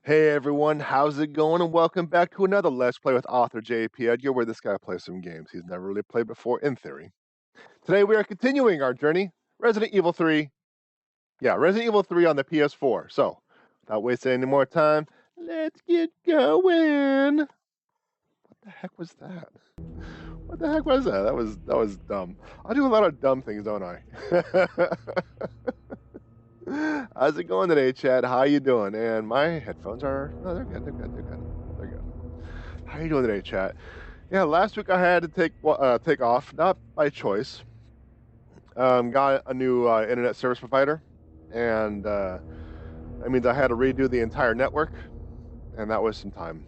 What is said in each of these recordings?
Hey everyone, how's it going? And welcome back to another Let's Play with author J.P.Edgar, where this guy plays some games he's never really played before, in theory. Today we are continuing our journey, Resident Evil 3. Yeah, Resident Evil 3 on the PS4. So, without wasting any more time, let's get going. What the heck was that? What the heck was that? That was dumb. I do a lot of dumb things, don't I? How's it going today, Chad? How you doing? And my headphones are... No, they're good. They're good. How you doing today, chat? Yeah, last week I had to take off, not by choice. Got a new internet service provider, and that means I had to redo the entire network, and that was some time.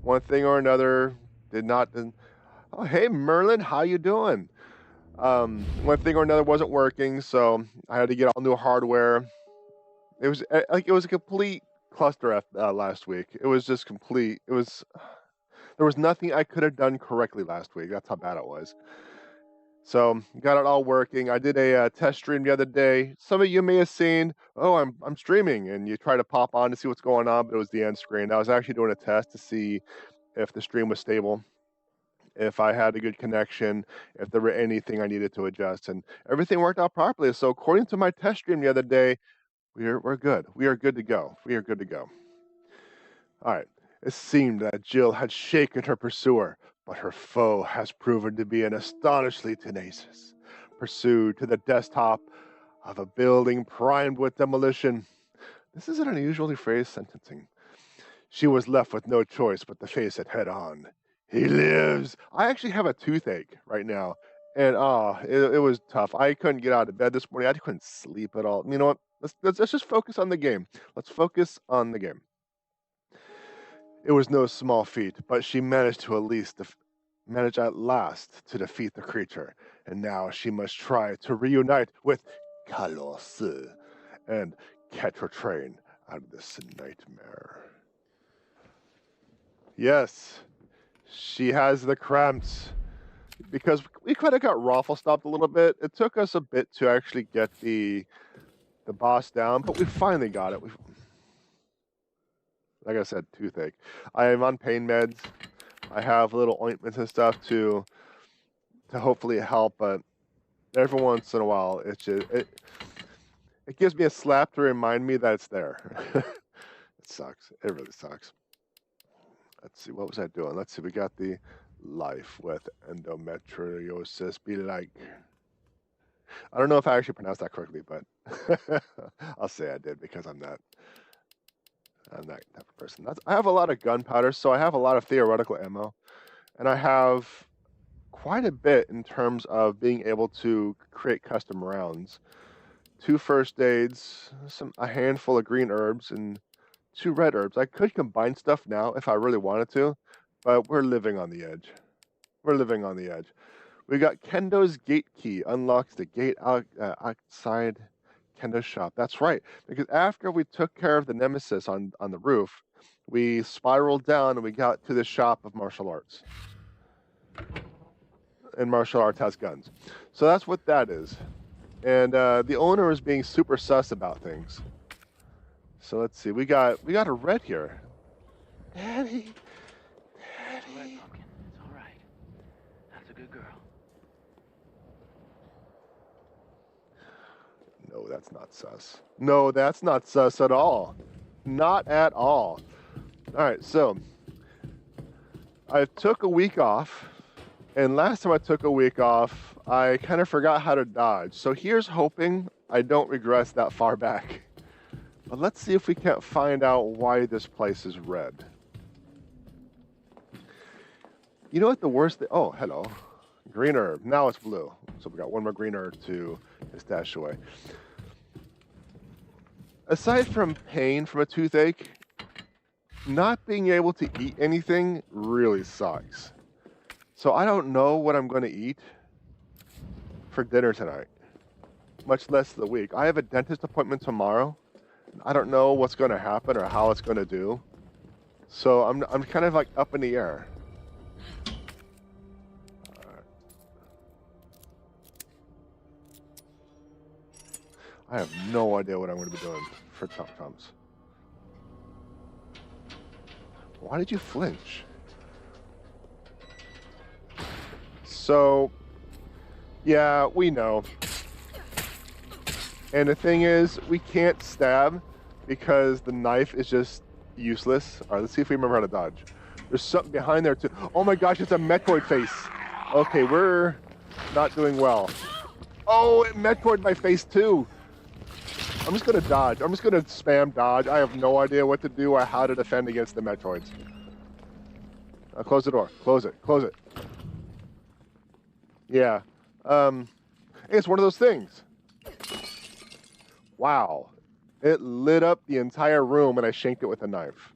One thing or another did not... Oh, hey, Merlin, how you doing? One thing or another wasn't working, so I had to get all new hardware. It was a complete cluster last week. It was just complete. There was nothing I could have done correctly last week. That's how bad it was. So got it all working. I did a test stream the other day. Some of you may have seen, oh, I'm streaming, and you try to pop on to see what's going on, but it was the end screen. I was actually doing a test to see if the stream was stable, if I had a good connection, if there were anything I needed to adjust, and everything worked out properly. So according to my test stream the other day, we're good. We are good to go. All right. It seemed that Jill had shaken her pursuer, but her foe has proven to be an astonishingly tenacious. Pursued to the desktop of a building primed with demolition. This is an unusually phrased sentencing. She was left with no choice but to face it head on. He lives. I actually have a toothache right now, and it was tough. I couldn't get out of bed this morning. I couldn't sleep at all. You know what? Let's just focus on the game. Let's focus on the game. It was no small feat, but she managed at last to defeat the creature, and now she must try to reunite with Carlos and catch her train out of this nightmare. Yes, she has the cramps. Because we kind of got raffle stopped a little bit. It took us a bit to actually get the boss down, but we finally got it. Like I said, toothache. I am on pain meds. I have little ointments and stuff to hopefully help, but every once in a while, it gives me a slap to remind me that it's there. It sucks. It really sucks. Let's see, what was I doing? Let's see, we got the life with endometriosis be like. I don't know if I actually pronounced that correctly, but I'll say I did because I'm that type of person. I have a lot of gunpowder, so I have a lot of theoretical ammo, and I have quite a bit in terms of being able to create custom rounds. 2 first aids, a handful of green herbs, and 2 red herbs. I could combine stuff now if I really wanted to, but we're living on the edge. We got Kendo's gate key, unlocks the gate outside Kendo's shop. That's right, because after we took care of the nemesis on the roof, we spiraled down and we got to the shop of martial arts. And martial arts has guns. So that's what that is. And the owner is being super sus about things. So let's see. We got a red here. Daddy. It's all right, Pumpkin. It's all right. That's a good girl. No, that's not sus. No, that's not sus at all. Not at all. All right, so I took a week off, and last time I took a week off, I kind of forgot how to dodge. So here's hoping I don't regress that far back. But let's see if we can't find out why this place is red. You know what the worst thing? Oh, hello. Green herb. Now it's blue. So we got 1 more green herb to stash away. Aside from pain from a toothache, not being able to eat anything really sucks. So I don't know what I'm going to eat for dinner tonight, much less the week. I have a dentist appointment tomorrow. I don't know what's going to happen or how it's going to do. So I'm kind of like up in the air. I have no idea what I'm going to be doing for Tom Toms. Why did you flinch? So, yeah, we know. And the thing is, we can't stab because the knife is just useless. All right, let's see if we remember how to dodge. There's something behind there too. Oh my gosh, it's a Metroid face. Okay, we're not doing well. Oh, it Metroid my face too. I'm just gonna dodge. I'm just gonna spam dodge. I have no idea what to do or how to defend against the Metroids. Close the door. Close it. Close it. Yeah. It's one of those things. Wow. It lit up the entire room and I shanked it with a knife.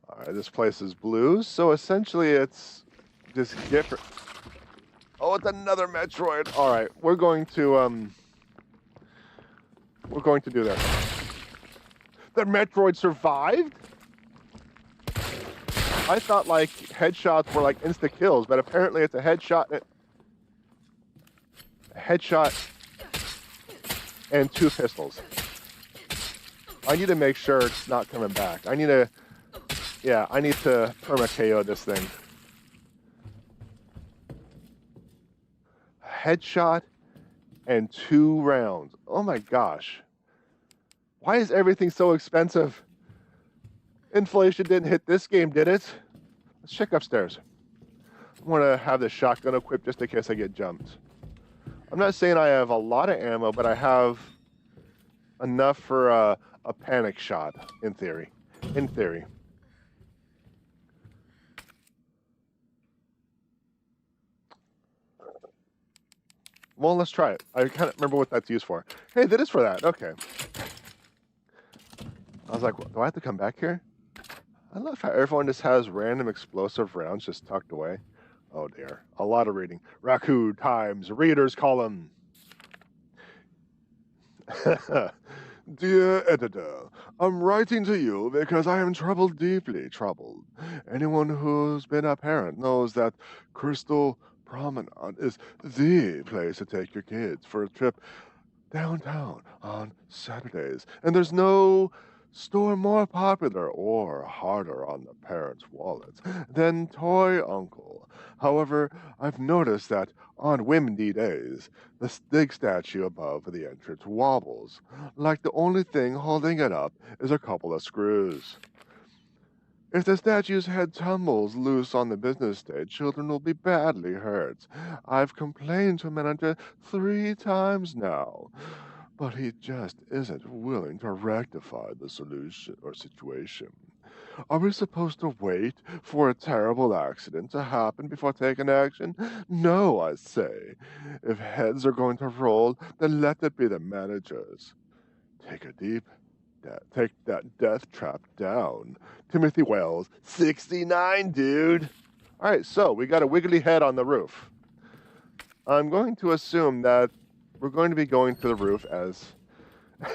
All right, this place is blue, so essentially it's just different. Oh, it's another Metroid. All right, we're going to do this. The Metroid survived? I thought like headshots were like insta kills, but apparently it's a headshot. And 2 pistols. I need to make sure it's not coming back. I need to perma KO this thing. Headshot and 2 rounds. Oh my gosh. Why is everything so expensive? Inflation didn't hit this game, did it? Let's check upstairs. I want to have the shotgun equipped just in case I get jumped. I'm not saying I have a lot of ammo, but I have enough for a panic shot, in theory. In theory. Well, let's try it. I can't remember what that's used for. Hey, that is for that. Okay. I was like, do I have to come back here? I love how everyone just has random explosive rounds just tucked away. Oh dear. A lot of reading. Raccoon Times Readers Column. Dear editor, I'm writing to you because I am troubled, deeply troubled. Anyone who's been a parent knows that Crystal Promenade is the place to take your kids for a trip downtown on Saturdays. And there's no store more popular or harder on the parents' wallets than Toy Uncle. However, I've noticed that on windy days, the big statue above the entrance wobbles, like the only thing holding it up is a couple of screws. If the statue's head tumbles loose on the business day, children will be badly hurt. I've complained to manager 3 times now, but he just isn't willing to rectify the solution or situation. Are we supposed to wait for a terrible accident to happen before taking action? No, I say. If heads are going to roll, then let it be the managers. Take that death trap down. Timothy Wells, 69, dude. All right, so we got a wiggly head on the roof. I'm going to assume that we're going to be going to the roof as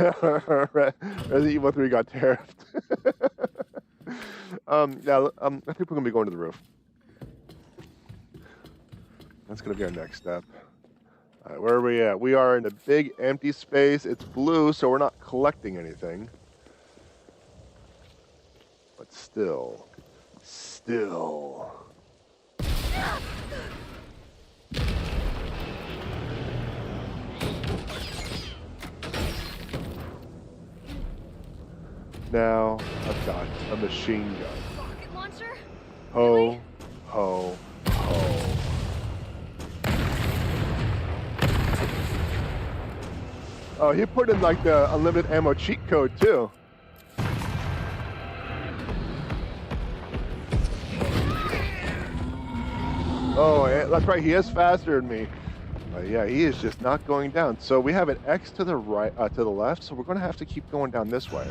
Resident Evil 3 got tariffed. I think we're going to be going to the roof. That's going to be our next step. All right, where are we at? We are in a big empty space. It's blue, so we're not collecting anything. But still. Now, I've got a machine gun. Rocket launcher? Ho, Really? ho, ho. Oh, he put in like the unlimited ammo cheat code too. Oh, that's right. He is faster than me. Yeah, he is just not going down. So we have an X to the right, to the left. So we're going to have to keep going down this way.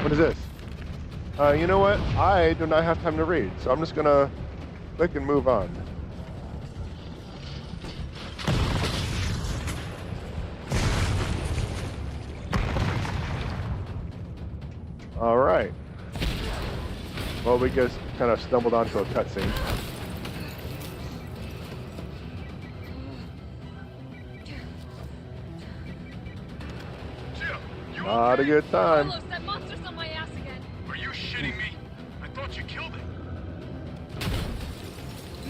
What is this? You know what? I do not have time to read, so I'm just going to click and move on. All right. Well, we just kind of stumbled onto a cutscene. Not a good time. Carlos, that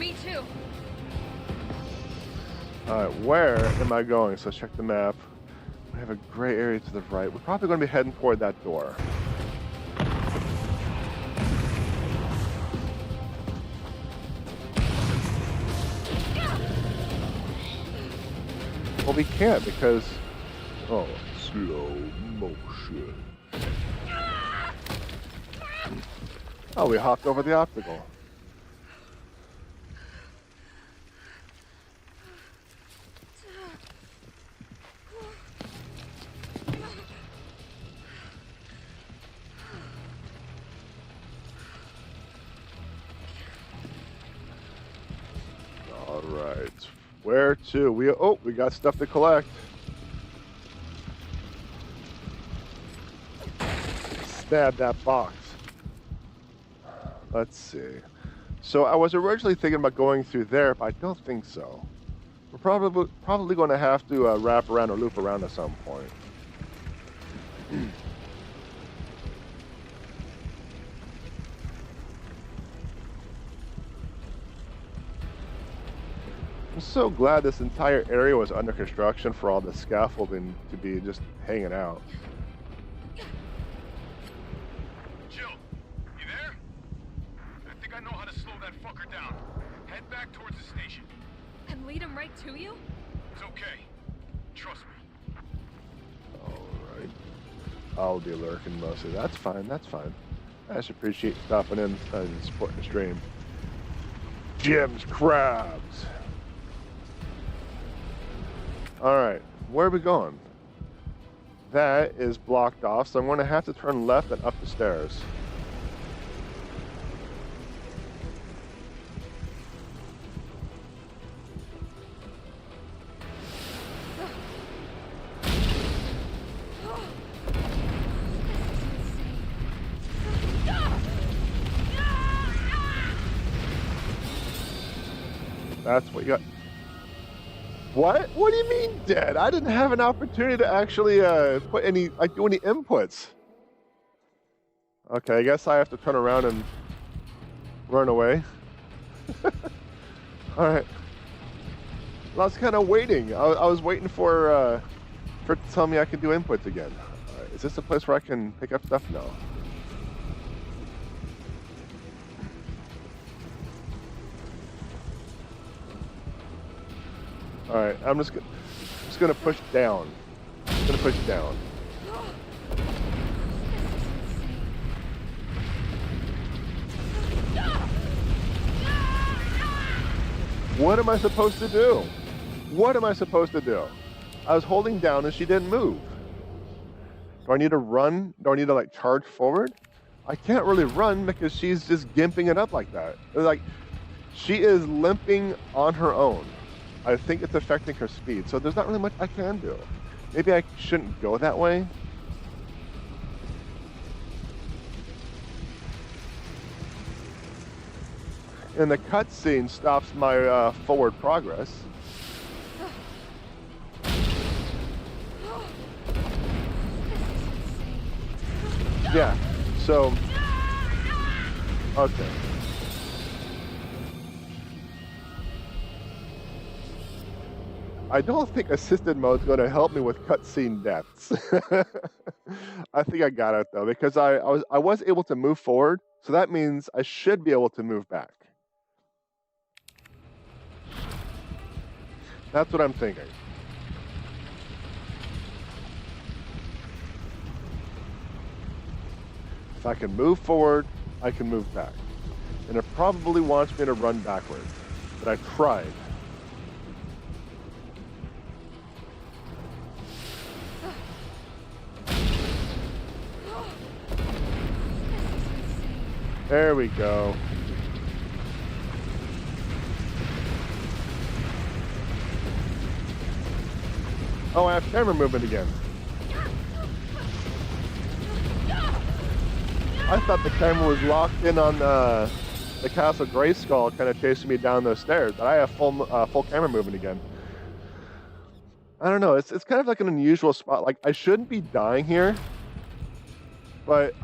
Me too. Alright, where am I going? So check the map. We have a gray area to the right. We're probably going to be heading toward that door. Well, we can't because... Oh, slow motion. Oh, we hopped over the obstacle. All right. Where to? We got stuff to collect. Stab that box. Let's see. So I was originally thinking about going through there, but I don't think so. We're probably going to have to wrap around or loop around at some point. I'm so glad this entire area was under construction for all the scaffolding to be just hanging out. Jill, you there? I think I know how to slow that fucker down. Head back towards the station. And lead him right to you? It's okay. Trust me. Alright. I'll be lurking mostly. That's fine, that's fine. I just appreciate stopping in and supporting the stream. Jim's Crabs. Alright, where are we going? That is blocked off, so I'm going to have to turn left and up the stairs. That's what you got. What? What do you mean dead? I didn't have an opportunity to actually put any, like, do any inputs. Okay, I guess I have to turn around and run away. All right. Well, I was kind of waiting. I was waiting for it to tell me I could do inputs again. Is this a place where I can pick up stuff? No. All right, I'm just gonna push down. I'm gonna push down. What am I supposed to do? What am I supposed to do? I was holding down and she didn't move. Do I need to run? Do I need to like charge forward? I can't really run because she's just gimping it up like that. Like, she is limping on her own. I think it's affecting her speed, so there's not really much I can do. Maybe I shouldn't go that way. And the cutscene stops my forward progress. Yeah, so, okay. I don't think assisted mode is going to help me with cutscene deaths. I think I got it though, because I was able to move forward, so that means I should be able to move back. That's what I'm thinking. If I can move forward, I can move back. And it probably wants me to run backwards, but I tried. There we go. Oh, I have camera movement again. I thought the camera was locked in on the Castle Grayskull, kind of chasing me down those stairs, but I have full camera movement again. I don't know. It's kind of like an unusual spot. Like, I shouldn't be dying here. But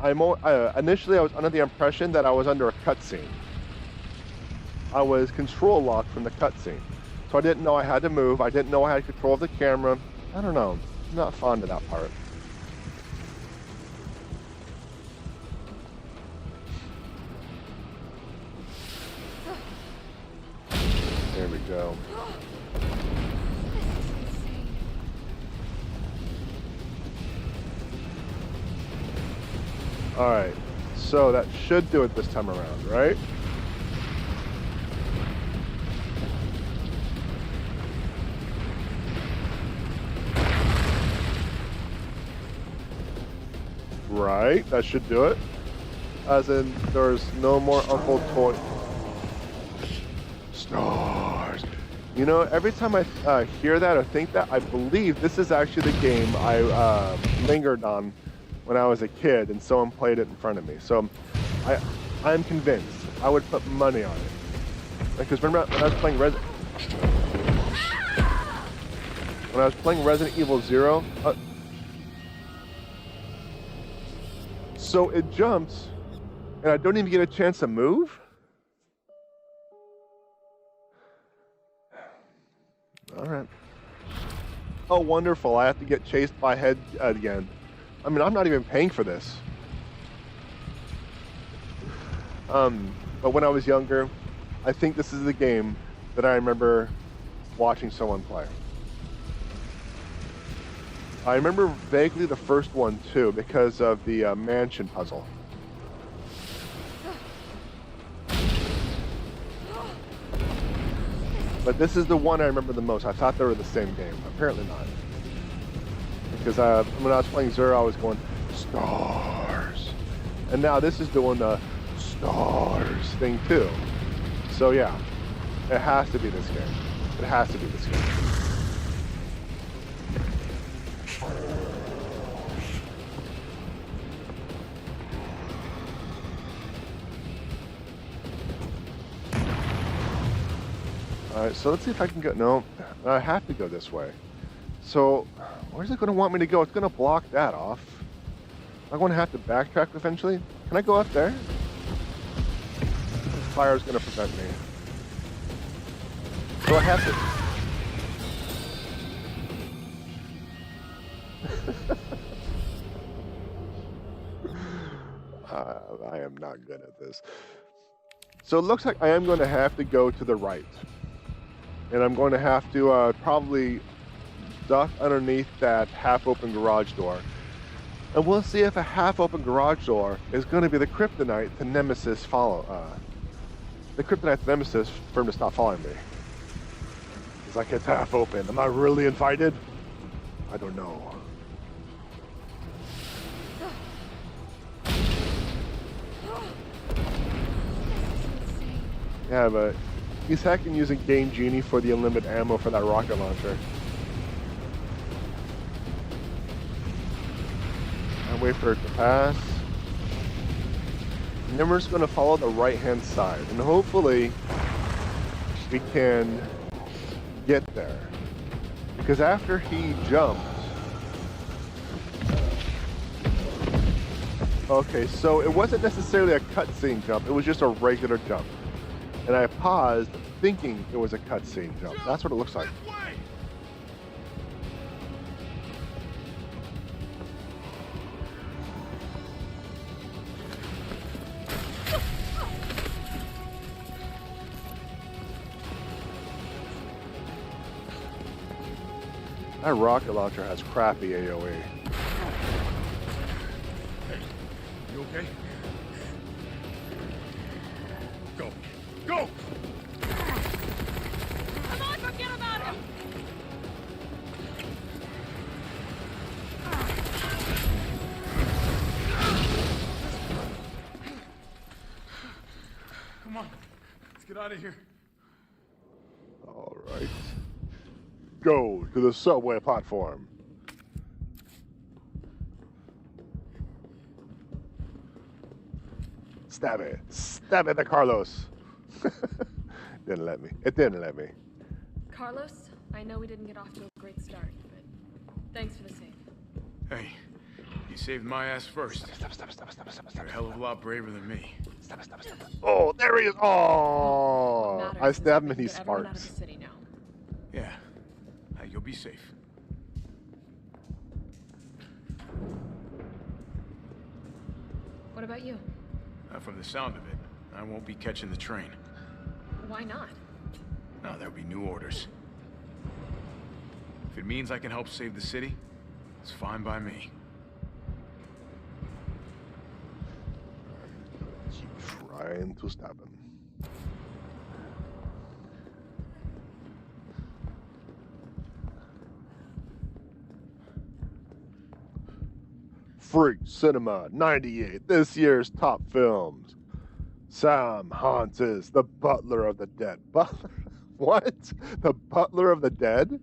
initially I was under the impression that I was under a cutscene. I was control locked from the cutscene. So I didn't know I had to move. I didn't know I had control of the camera. I don't know. I'm not fond of that part. There we go. Alright, so that should do it this time around, right? Right, that should do it. As in, there's no more Uncle Toy. Stars. You know, every time I hear that or think that, I believe this is actually the game I lingered on when I was a kid and someone played it in front of me. So I'm convinced. I would put money on it. Because remember when I was playing Resident Evil 0, so it jumps and I don't even get a chance to move? All right. Oh, wonderful. I have to get chased by head again. I mean, I'm not even paying for this. But when I was younger, I think this is the game that I remember watching someone play. I remember vaguely the first one too, because of the mansion puzzle. But this is the one I remember the most. I thought they were the same game. Apparently not. Because when I was playing Zero, I was going, stars. And now this is doing the stars thing too. So yeah, it has to be this game. It has to be this game. Alright, so let's see if I can go. No, I have to go this way. So, where's it going to want me to go? It's going to block that off. I'm going to have to backtrack eventually. Can I go up there? Fire's going to prevent me. So I have to. I am not good at this. So it looks like I am going to have to go to the right. And I'm going to have to probably duck underneath that half-open garage door. And we'll see if a half-open garage door is going to be the kryptonite to Nemesis the kryptonite to Nemesis for him to stop following me. It's like it's half open. Am I really invited? I don't know. Yeah, but he's hacking using Game Genie for the unlimited ammo for that rocket launcher. And wait for it to pass. And then we're just going to follow the right-hand side. And hopefully we can get there. Because after he jumped... Okay, so it wasn't necessarily a cutscene jump. It was just a regular jump. And I paused thinking it was a cutscene jump. That's what it looks like. That rocket launcher has crappy AoE. Hey, you okay? Go. Go! Come on, forget about him! Come on. Let's get out of here. All right. Go to the subway platform. Stab it. Stab it to Carlos. Didn't let me. It didn't let me. Carlos, I know we didn't get off to a great start, but thanks for the save. Hey, you saved my ass first. Stop. You're a hell of a lot braver than me. Stop it, stop it, stop it. Oh, there he is. Oh, What matters I is that stabbed him we and can he get everyone out of sparks. the city now. Yeah. Hey, you'll be safe. What about you? From the sound of it, I won't be catching the train. Why not? No, there'll be new orders. If it means I can help save the city, it's fine by me. Keep trying to stab him. Freak Cinema 98, this year's top films. Sam Hansis, the butler of the dead. Butler? What? The butler of the dead?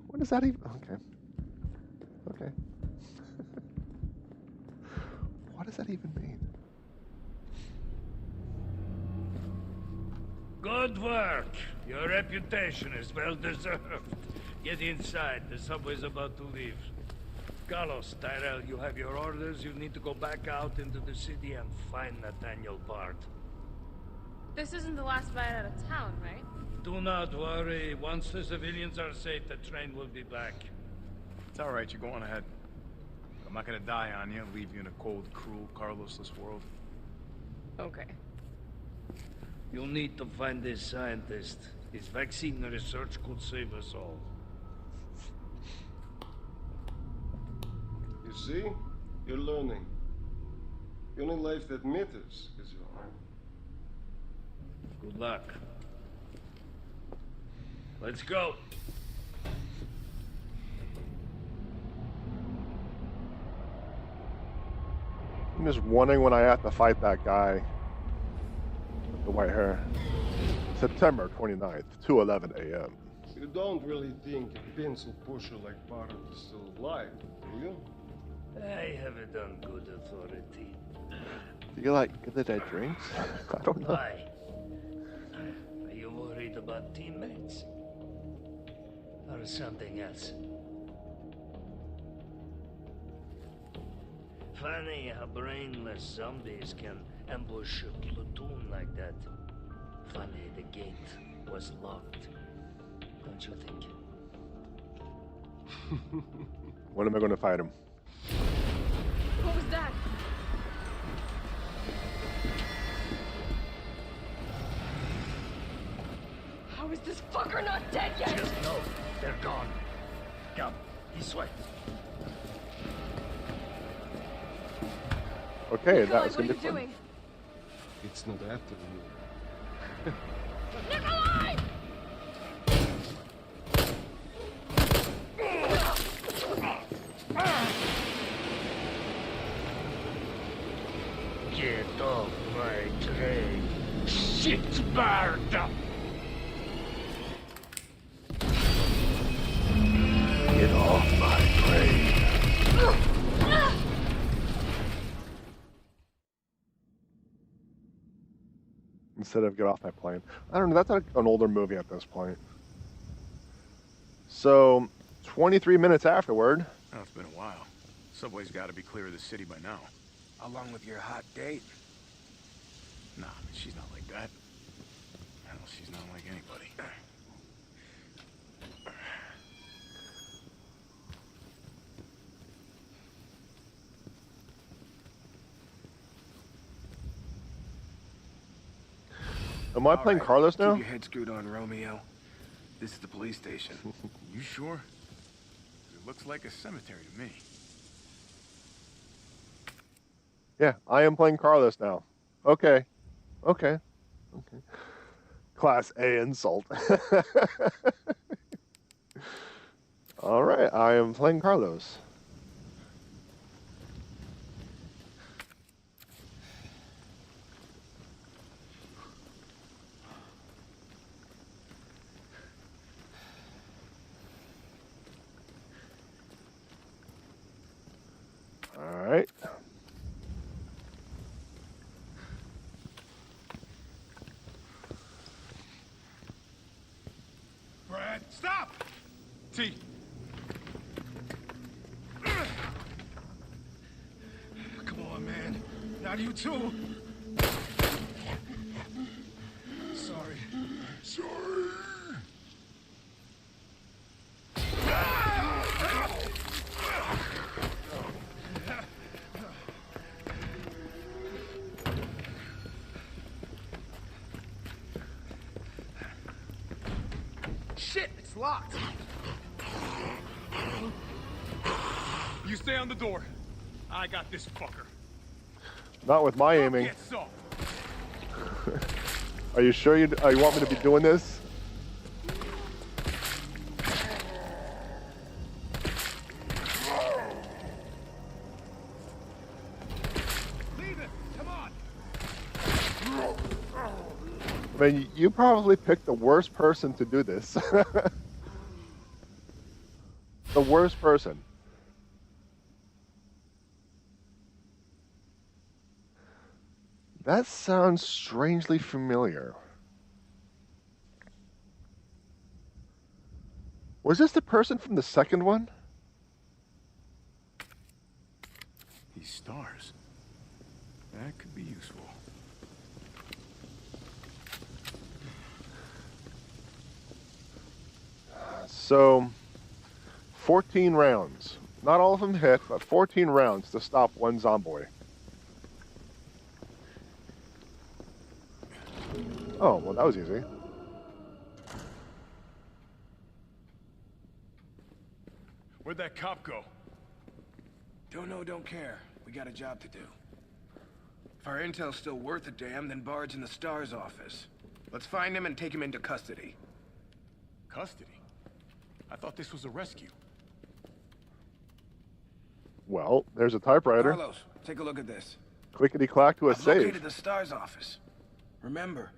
What does that even... Okay. Okay. What does that even mean? Good work. Your reputation is well deserved. Get inside. The subway's about to leave. Carlos, Tyrell, you have your orders. You need to go back out into the city and find Nathaniel Bard. This isn't the last ride out of town, right? Do not worry. Once the civilians are safe, the train will be back. It's all right, you're going ahead. I'm not gonna die on you, leave you in a cold, cruel, Carlosless world. Okay. You need to find this scientist. His vaccine research could save us all. You see? You're learning. The only life that matters is your own. Good luck. Let's go. I'm just wondering when I have to fight that guy with the white hair. September 29th, 2:11 a.m. You don't really think a pencil pusher like Bard is still alive, do you? I have it on good authority. Do you like good at drinks? I don't know. Why? Are you worried about teammates? Or something else? Funny how brainless zombies can ambush a platoon like that. Funny the gate was locked. Don't you think? When am I going to fight him? What was that? How is this fucker not dead yet? Just know they're gone. Come, this way. Okay, Nikolai, that was what are going you to be fun. doing? It's not after you. Nikolai! Get off my train. Shit, Bard! Get off my train. Instead of get off my plane. I don't know, that's like an older movie at this point. So, 23 minutes afterward. Oh, it's been a while. Subway's gotta be clear of the city by now. Along with your hot date? Nah, she's not like that. Hell, she's not like anybody. Am I playing Carlos now? Keep your head screwed on, Romeo. This is the police station. You sure? It looks like a cemetery to me. Yeah, I am playing Carlos now. Okay. Okay. Okay. Class A insult. All right, I am playing Carlos. All right. Brad, stop! T. Come on, man. Now Not you too. Sorry. Sorry. Shit, it's locked. You stay on the door. I got this fucker. Not with my aiming. Get so. Are you sure you want me to be doing this? Leave it. Come on. I mean, you probably picked the worst person to do this. The worst person. That sounds strangely familiar. Was this the person from the second one? These stars. That could be useful. So, 14 rounds. Not all of them hit, but 14 rounds to stop one zombie. Oh, well, that was easy. Where'd that cop go? Don't know, don't care. We got a job to do. If our intel's still worth a damn, then Bard's in the STARS office. Let's find him and take him into custody. Custody? I thought this was a rescue. Well, there's a typewriter. Carlos, take a look at this. Clickety-clack to a I've save. located the STARS office. Remember,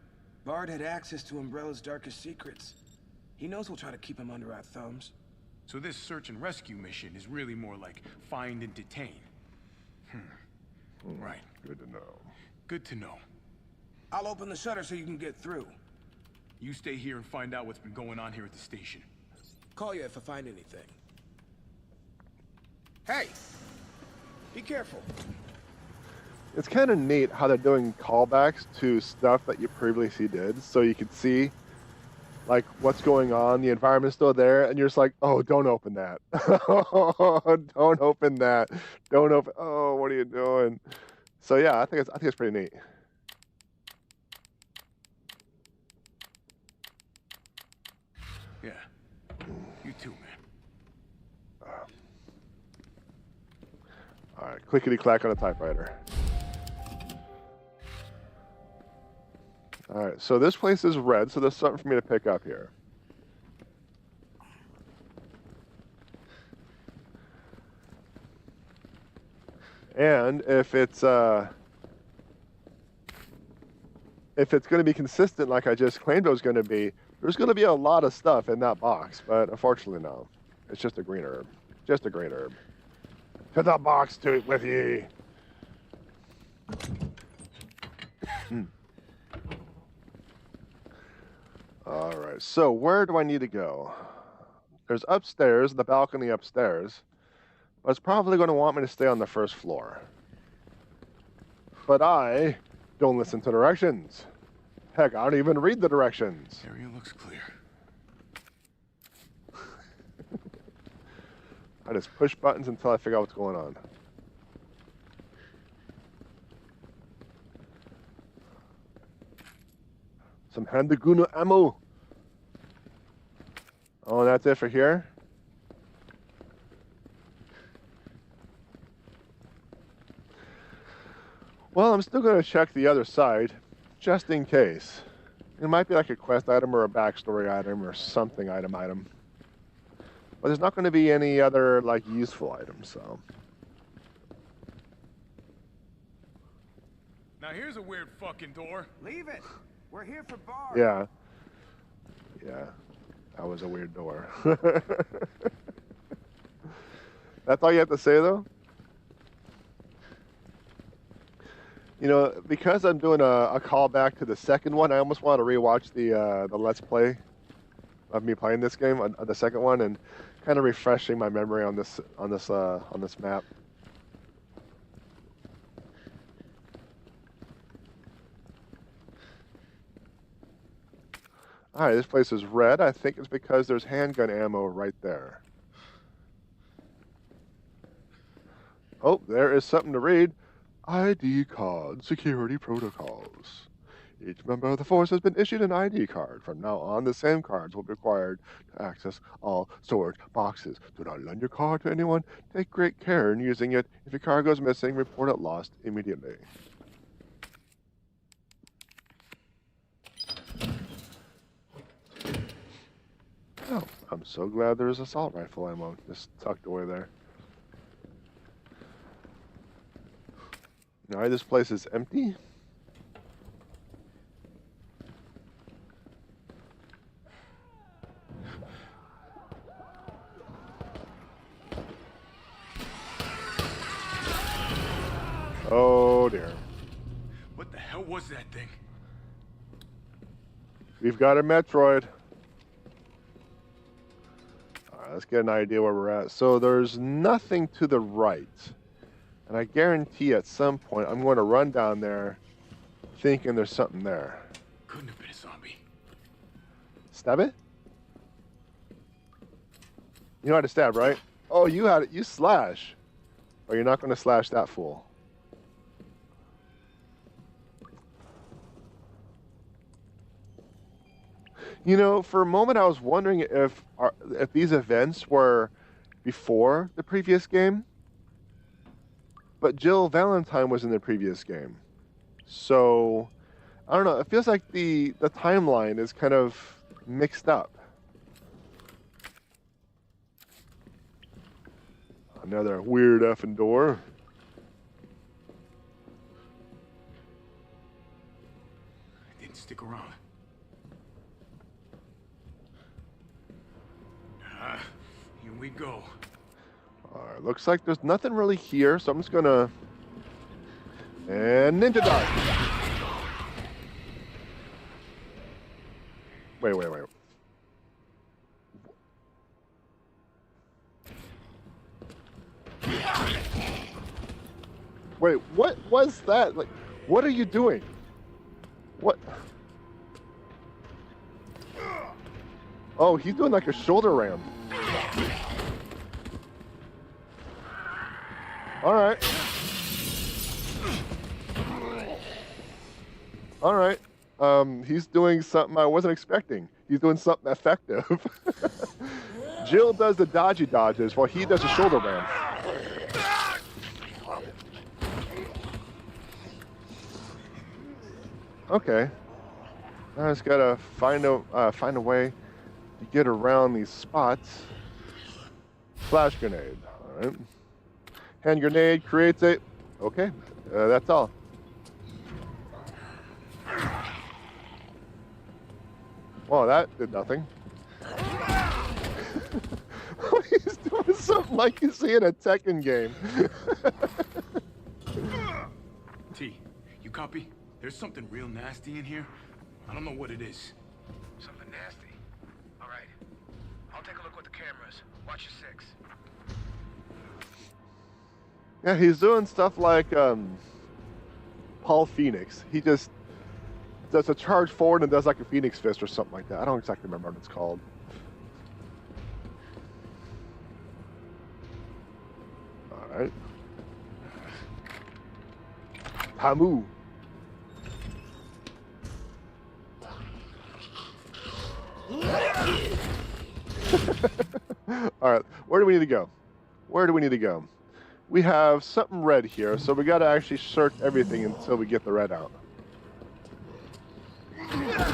Bard had access to Umbrella's darkest secrets. He knows we'll try to keep him under our thumbs. So this search and rescue mission is really more like find and detain. Right. Good to know. Good to know. I'll open the shutter so you can get through. You stay here and find out what's been going on here at the station. Call you if I find anything. Hey! Be careful. It's kind of neat how they're doing callbacks to stuff that you previously did, so you can see like what's going on, the environment's still there, and you're just like, oh, don't open that. Don't open that. Don't open. Oh, what are you doing? So yeah, I think it's pretty neat. Yeah. You too, man. All right, clickety-clack on a typewriter. All right, so this place is red, so there's something for me to pick up here. And if it's going to be consistent like I just claimed it was going to be, there's going to be a lot of stuff in that box, but unfortunately no. It's just a green herb. Just a green herb. To the box with ye. All right, so where do I need to go? There's upstairs, the balcony upstairs. But it's probably going to want me to stay on the first floor. But I don't listen to directions. Heck, I don't even read the directions. Area looks clear. I just push buttons until I figure out what's going on. Some Handaguna ammo. Oh, that's it for here? Well, I'm still going to check the other side, just in case. It might be like a quest item or a backstory item or something item. But there's not going to be any other, like, useful items, so. Now here's a weird fucking door. Leave it. We're here for Bard. Yeah. Yeah. That was a weird door. That's all you have to say, though? You know, because I'm doing a callback to the second one, I almost want to rewatch the Let's Play of me playing this game, the second one, and kind of refreshing my memory on this map. Alright, this place is red. I think it's because there's handgun ammo right there. Oh, there is something to read. ID card, security protocols. Each member of the force has been issued an ID card. From now on, the same cards will be required to access all storage boxes. Do not lend your card to anyone. Take great care in using it. If your card goes missing, report it lost immediately. Oh, I'm so glad there's assault rifle ammo just tucked away there. Alright, this place is empty. Oh dear. What the hell was that thing? We've got a Metroid. Alright, let's get an idea where we're at. So there's nothing to the right. And I guarantee at some point I'm going to run down there thinking there's something there. Couldn't have been a zombie. Stab it? You know how to stab, right? Oh, you had it. You slash. But you're not going to slash that fool. You know, for a moment I was wondering if these events were before the previous game. But Jill Valentine was in the previous game. So, I don't know. It feels like the timeline is kind of mixed up. Another weird effing door. It didn't stick around. Here we go. Alright, looks like there's nothing really here, so I'm just gonna... And ninja dodge! Wait. Wait, what was that? Like, what are you doing? What? Oh, he's doing like a shoulder ram. Alright. Alright. He's doing something I wasn't expecting. He's doing something effective. Jill does the dodgy dodges while he does the shoulder ram. Okay. I just gotta find a way to get around these spots. Flash grenade. Alright. Hand grenade creates a... Okay, that's all. Well, that did nothing. He's doing something like you see in a Tekken game. T, you copy? There's something real nasty in here. I don't know what it is. Something nasty? All right. I'll take a look with the cameras. Watch your six. Yeah, he's doing stuff like Paul Phoenix. He just does a charge forward and does like a Phoenix Fist or something like that. I don't exactly remember what it's called. Alright. Hamu. Alright, where do we need to go? Where do we need to go? We have something red here, so we gotta actually search everything until we get the red out. I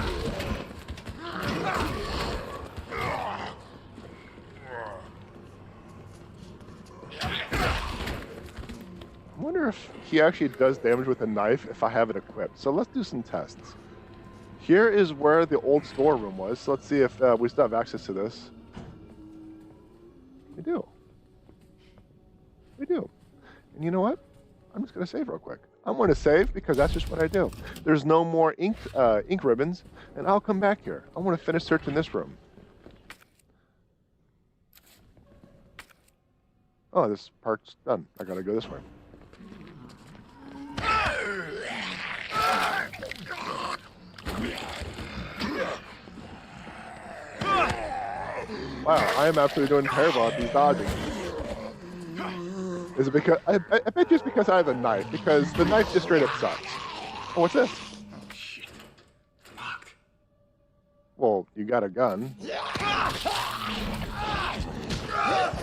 wonder if he actually does damage with a knife if I have it equipped. So let's do some tests. Here is where the old storeroom was. So let's see if we still have access to this. We do. We do. And you know what? I'm just going to save real quick. I'm going to save because that's just what I do. There's no more ink ribbons, and I'll come back here. I want to finish searching this room. Oh, this part's done. I got to go this way. Wow, I am absolutely doing terrible at these dodging. Is it because I bet just because I have a knife? Because the knife just straight up sucks. Oh, what's this? Oh, shit. Locked. Well, you got a gun.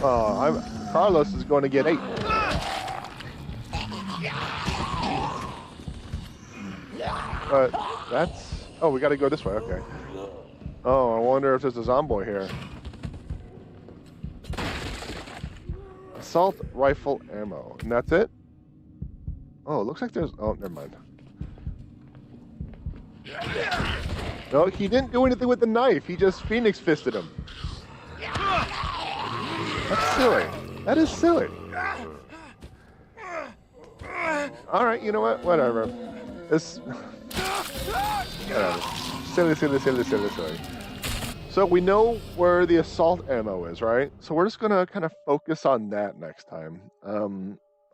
Oh, Carlos is going to get 8. But that's... Oh, we got to go this way. Okay. Oh, I wonder if there's a zombie here. Assault rifle ammo. And that's it? Oh, it looks like there's... Oh, never mind. No, he didn't do anything with the knife. He just Phoenix fisted him. That's silly. That is silly. Alright, you know what? Whatever. This... Whatever. Silly. So we know where the assault ammo is, right? So we're just gonna kind of focus on that next time.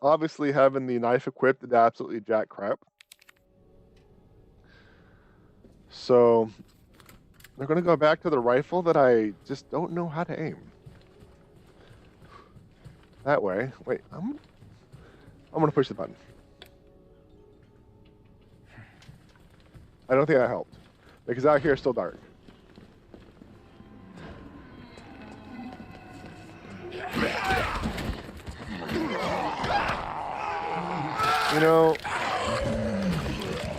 Obviously having the knife equipped is absolutely jack crap. So we're gonna go back to the rifle that I just don't know how to aim. That way. Wait, I'm gonna push the button. I don't think that helped. Because out here it's still dark. You know,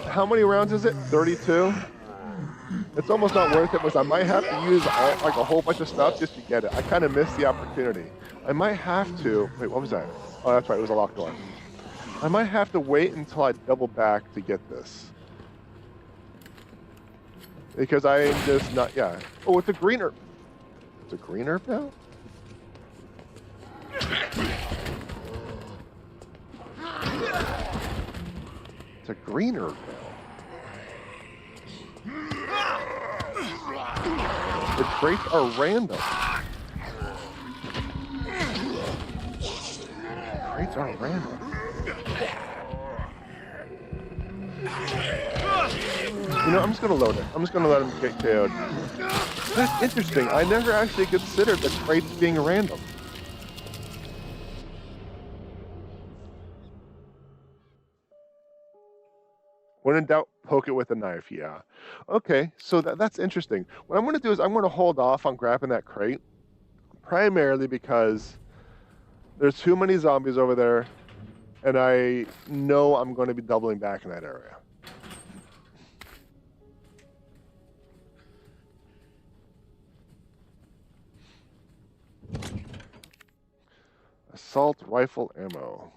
how many rounds is it? 32? It's almost not worth it because I might have to use like a whole bunch of stuff just to get it. I kind of missed the opportunity. I might have to... Wait, what was that? Oh, that's right. It was a locked door. I might have to wait until I double back to get this. Because I am just not... Yeah. Oh, it's a green herb. It's a green herb now? It's a green herb now. The crates are random. Crates are random. You know, I'm just gonna load it. I'm just gonna let him get KO'd. That's interesting. I never actually considered the crates being random. When in doubt, poke it with a knife, yeah. Okay, so that's interesting. What I'm going to do is I'm going to hold off on grabbing that crate, primarily because there's too many zombies over there, and I know I'm going to be doubling back in that area. Assault rifle ammo.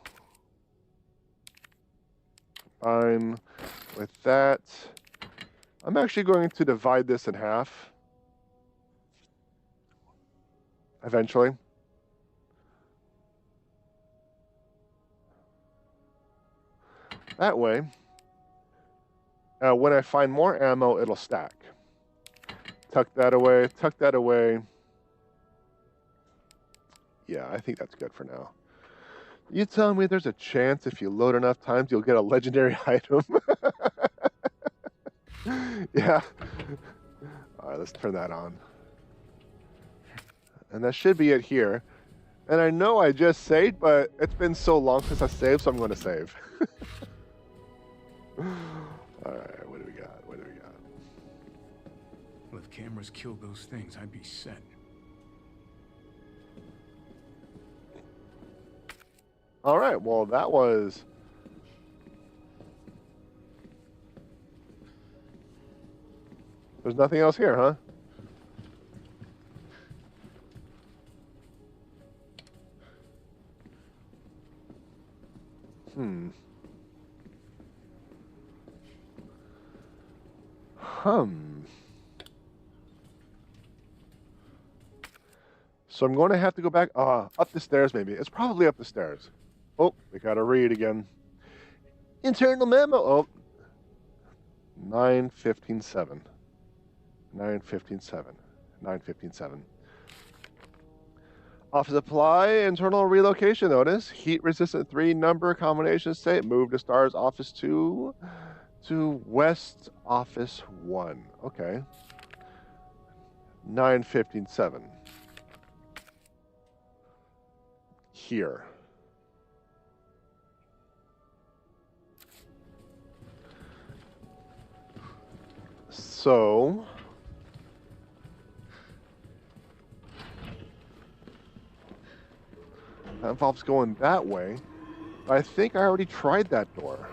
Fine. With that, I'm actually going to divide this in half. Eventually. That way, when I find more ammo, it'll stack. Tuck that away, tuck that away. Yeah, I think that's good for now. You tell me there's a chance if you load enough times you'll get a legendary item? Yeah. All right, let's turn that on. And that should be it here. And I know I just saved, but it's been so long since I saved, so I'm going to save. All right, what do we got? What do we got? Well, if cameras killed those things, I'd be set. All right, well, that was... There's nothing else here, huh? So I'm going to have to go back up the stairs, maybe. It's probably up the stairs. Oh, we got to read again. Internal memo. Oh, 9:15:7. 9:15:7. 9:15:7. Office supply, internal relocation notice. Heat resistant 3 number combination state. Move to STARS office 2 to West office 1. Okay. 9:15:7. here. So that involves going that way. I think I already tried that door.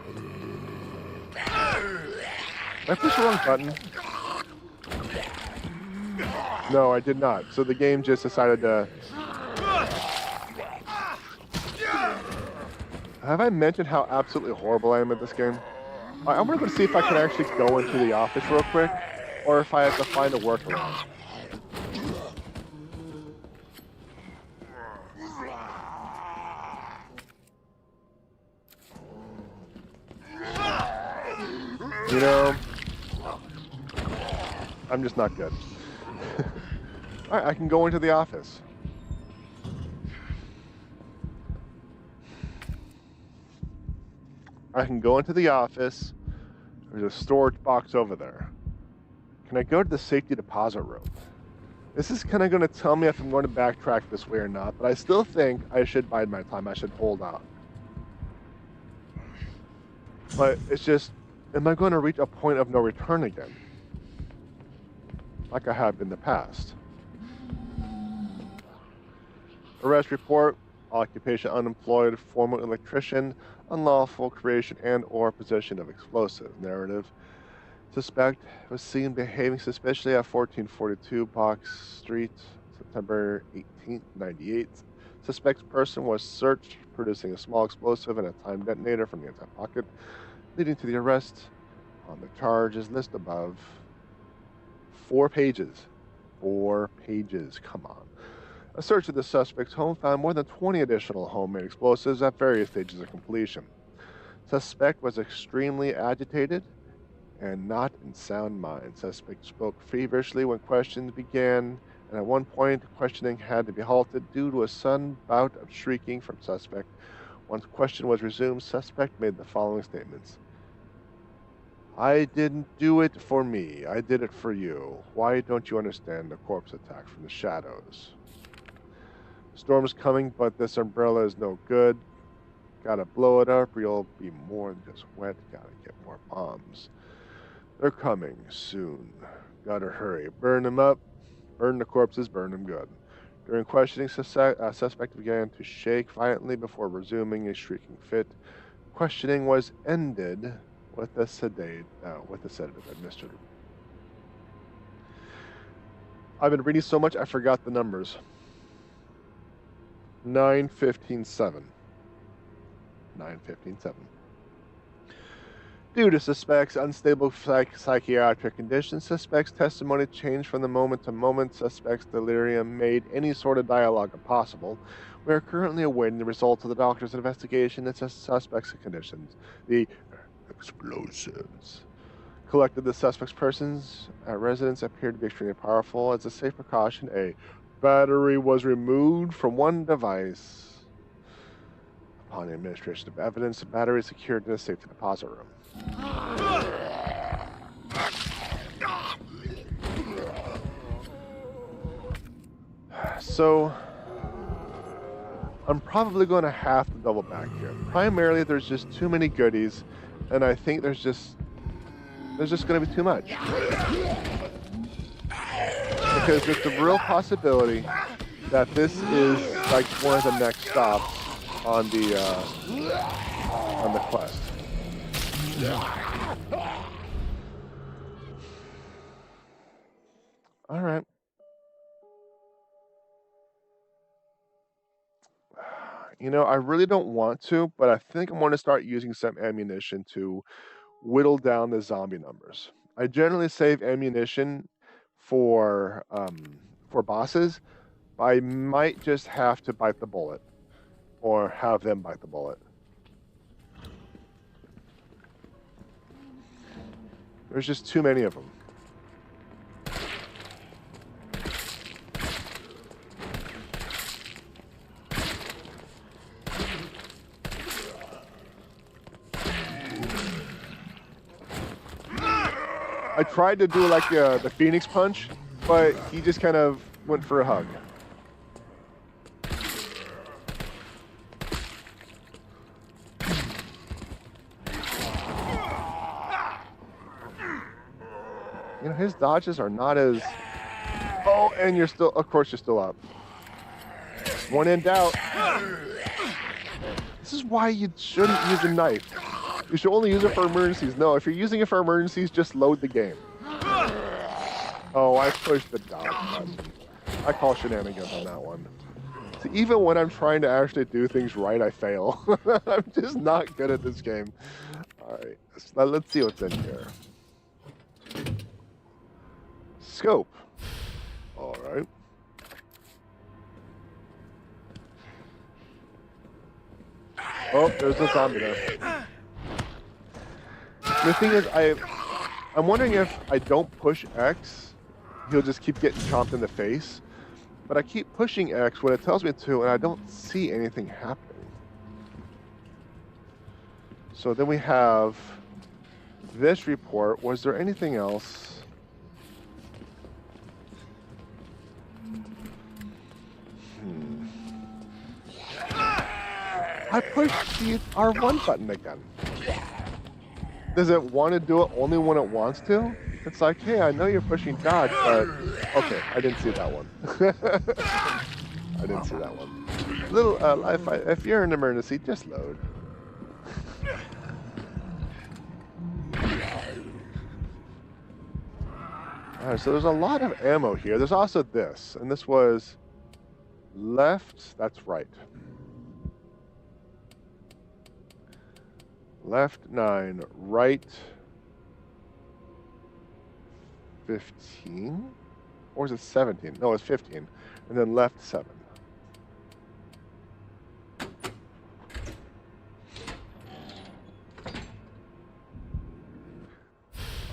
Did I push the wrong button? No, I did not. So the game just decided to... Have I mentioned how absolutely horrible I am at this game? I'm going to see if I can actually go into the office real quick, or if I have to find a workaround. You know, I'm just not good. Alright, I can go into the office. I can go into the office. There's a storage box over there. Can I go to the safety deposit room? This is kind of going to tell me if I'm going to backtrack this way or not, but I still think I should bide my time. I should hold out. But it's just, am I going to reach a point of no return again? Like I have in the past. Arrest report, occupation unemployed, former electrician, unlawful creation and or possession of explosive. Narrative. Suspect was seen behaving suspiciously at 1442 Box Street, September 18, 98. Suspect's person was searched, producing a small explosive and a time detonator from the inside pocket, leading to the arrest. On the charges list above. 4 pages. 4 pages. Come on. A search of the suspect's home found more than 20 additional homemade explosives at various stages of completion. Suspect was extremely agitated and not in sound mind. Suspect spoke feverishly when questions began, and at one point, questioning had to be halted due to a sudden bout of shrieking from suspect. Once question was resumed, suspect made the following statements. I didn't do it for me. I did it for you. Why don't you understand the corpse attack from the shadows? Storm's coming, but this umbrella is no good. Gotta blow it up or you'll be more than just wet. Gotta get more bombs. They're coming soon. Gotta hurry. Burn them up. Burn the corpses. Burn them good. During questioning, suspect began to shake violently before resuming a shrieking fit. Questioning was ended with a sedative administered. I've been reading so much I forgot the numbers. 9:15:7. 9:15:7. Due to suspect's unstable psychiatric condition, suspect's testimony changed from the moment to moment. Suspect's delirium made any sort of dialogue impossible. We are currently awaiting the results of the doctor's investigation into suspect's conditions. The explosives collected the suspect's persons at residence appeared to be extremely powerful. As a safe precaution, a battery was removed from one device. Upon the administration of evidence, the battery is secured in a safety deposit room. So, I'm probably going to have to double back here. Primarily, there's just too many goodies, and I think there's just going to be too much. Because there's a real possibility that this is like one of the next stops on the quest. All right. You know, I really don't want to, but I think I'm going to start using some ammunition to whittle down the zombie numbers. I generally save ammunition for bosses, but I might just have to bite the bullet, or have them bite the bullet. There's just too many of them. I tried to do like the Phoenix Punch, but he just kind of went for a hug. You know, his dodges are not as... Oh, and you're still... Of course, you're still up. When in doubt. This is why you shouldn't use a knife. You should only use it for emergencies. No, if you're using it for emergencies, just load the game. Oh, I pushed the dodge button. I call shenanigans on that one. So even when I'm trying to actually do things right, I fail. I'm just not good at this game. Alright, let's see what's in here. Scope. Alright. Oh, there's a zombie there. The thing is, I'm wondering if I don't push X, he'll just keep getting chomped in the face. But I keep pushing X when it tells me to, and I don't see anything happening. So then we have this report. Was there anything else? I pushed the R1 button again. Does it want to do it only when it wants to? It's like, hey, I know you're pushing dodge, but... Okay, I didn't see that one. I didn't see that one. Little, if you're in an emergency, just load. Alright, so there's a lot of ammo here. There's also this, and this was left, that's right. Left 9, right 15? Or is it 17? No, it's 15. And then left 7.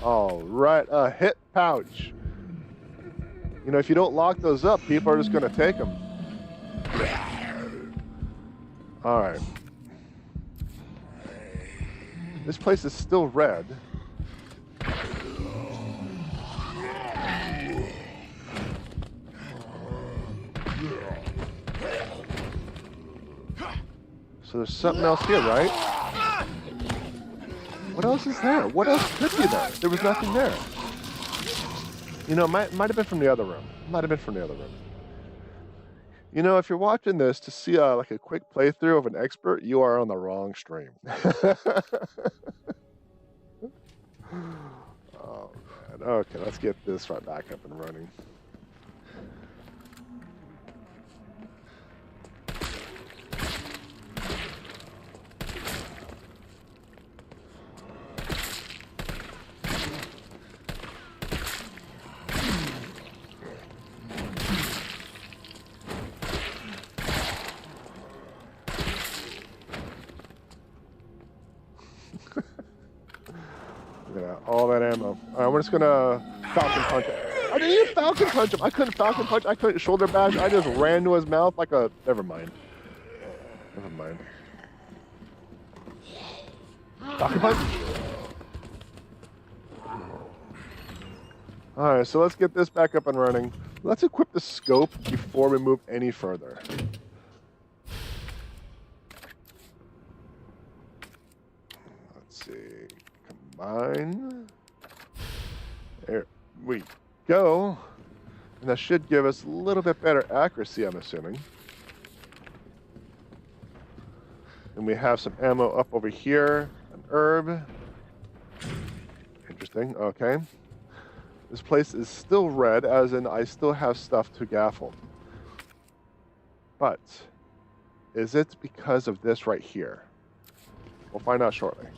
All right, a hit pouch. You know, if you don't lock those up, people are just going to take them. All right. This place is still red. So there's something else here, right? What else is there? What else could be there? There was nothing there. You know, it might have been from the other room. Might have been from the other room. You know, if you're watching this to see like a quick playthrough of an expert, you are on the wrong stream. Oh, man. Okay, let's get this right back up and running. Look at that, all that ammo. All right, we're just gonna Falcon Punch him. I didn't even Falcon Punch him. I couldn't Falcon Punch. I couldn't shoulder bash. I just ran to his mouth like a. Never mind. Never mind. Falcon Punch. All right, so let's get this back up and running. Let's equip the scope before we move any further. Let's see. Combine. There we go. And that should give us a little bit better accuracy, I'm assuming. And we have some ammo up over here. An herb. Interesting. Okay. This place is still red, as in I still have stuff to gaffle. But is it because of this right here? We'll find out shortly.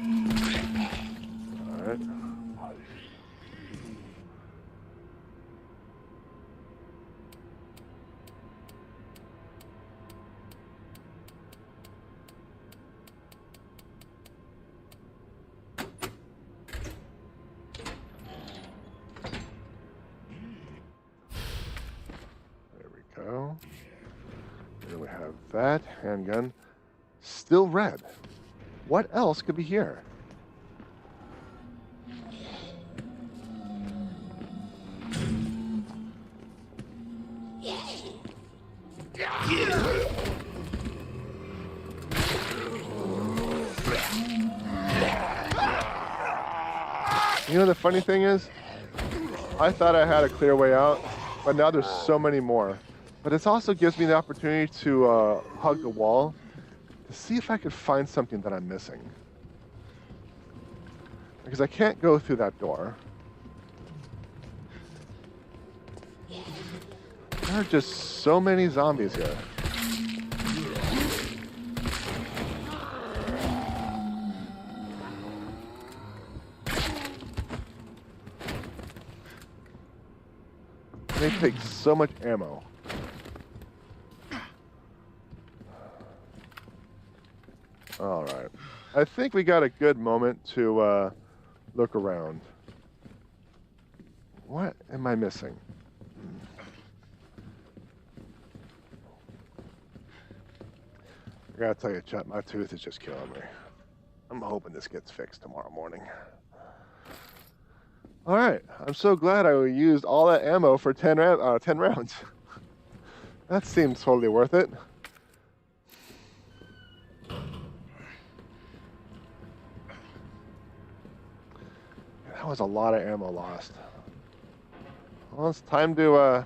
All right. Go. Here we have that handgun. Still red. What else could be here? You know, the funny thing is, I thought I had a clear way out, but now there's so many more. But this also gives me the opportunity to hug the wall to see if I could find something that I'm missing. Because I can't go through that door. There are just so many zombies here. They take so much ammo. All right. I think we got a good moment to look around. What am I missing? I gotta tell you, Chet, my tooth is just killing me. I'm hoping this gets fixed tomorrow morning. All right, I'm so glad I used all that ammo for 10 rounds. That seems totally worth it. That was a lot of ammo lost. Well, it's time to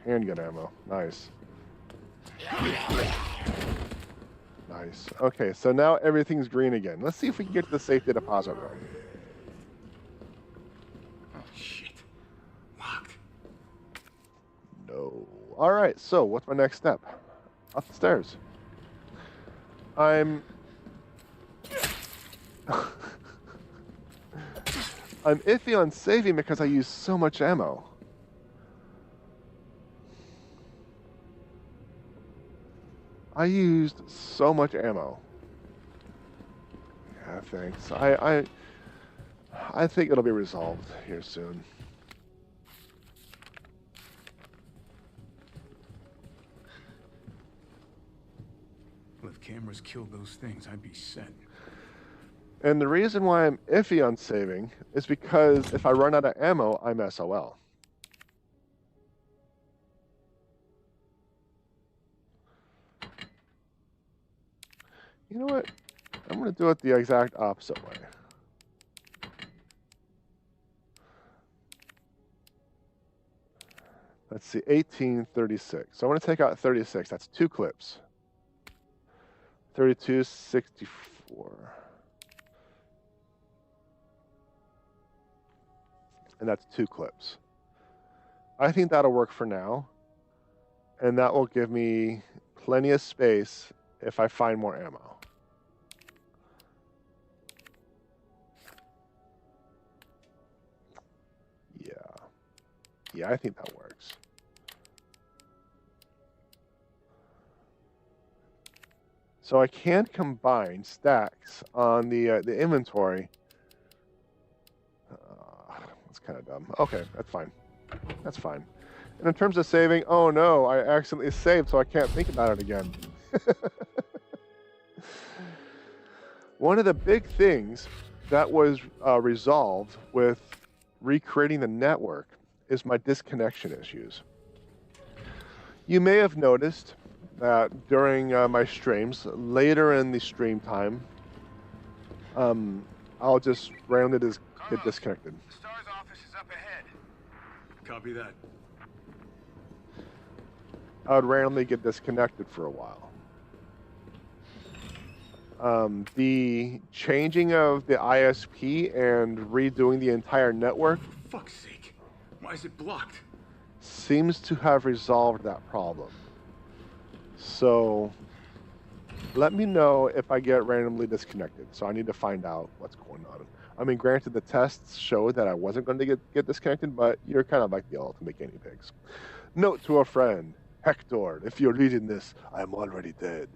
handgun ammo. Nice. Nice. Okay, so now everything's green again. Let's see if we can get to the safety deposit room. Oh, shit. Locked. No. All right, so what's my next step? Up the stairs. I'm iffy on saving because I use so much ammo. I used so much ammo. Yeah, thanks. I think it'll be resolved here soon. Well, if cameras killed those things, I'd be set. And the reason why I'm iffy on saving is because if I run out of ammo, I'm SOL. You know what? I'm going to do it the exact opposite way. Let's see, 1836. So I want to take out 36. That's 2 clips. 32, 64. And that's 2 clips. I think that'll work for now. And that will give me plenty of space if I find more ammo. Yeah, I think that works. So I can combine stacks on the inventory. That's kind of dumb. Okay, that's fine. That's fine. And in terms of saving, oh no, I accidentally saved, so I can't think about it again. One of the big things that was resolved with recreating the network is my disconnection issues. You may have noticed that during my streams, later in the stream time, I'll just randomly get disconnected. The STAR's office is up ahead. Copy that. I would randomly get disconnected for a while. The changing of the ISP and redoing the entire network, For fuck's sake. Why is it blocked? seems to have resolved that problem. So let me know if I get randomly disconnected. So I need to find out what's going on. I mean, granted, the tests showed that I wasn't going to get disconnected, but you're kind of like the ultimate guinea pigs. Note to a friend, Hector, if you're reading this, I am already dead.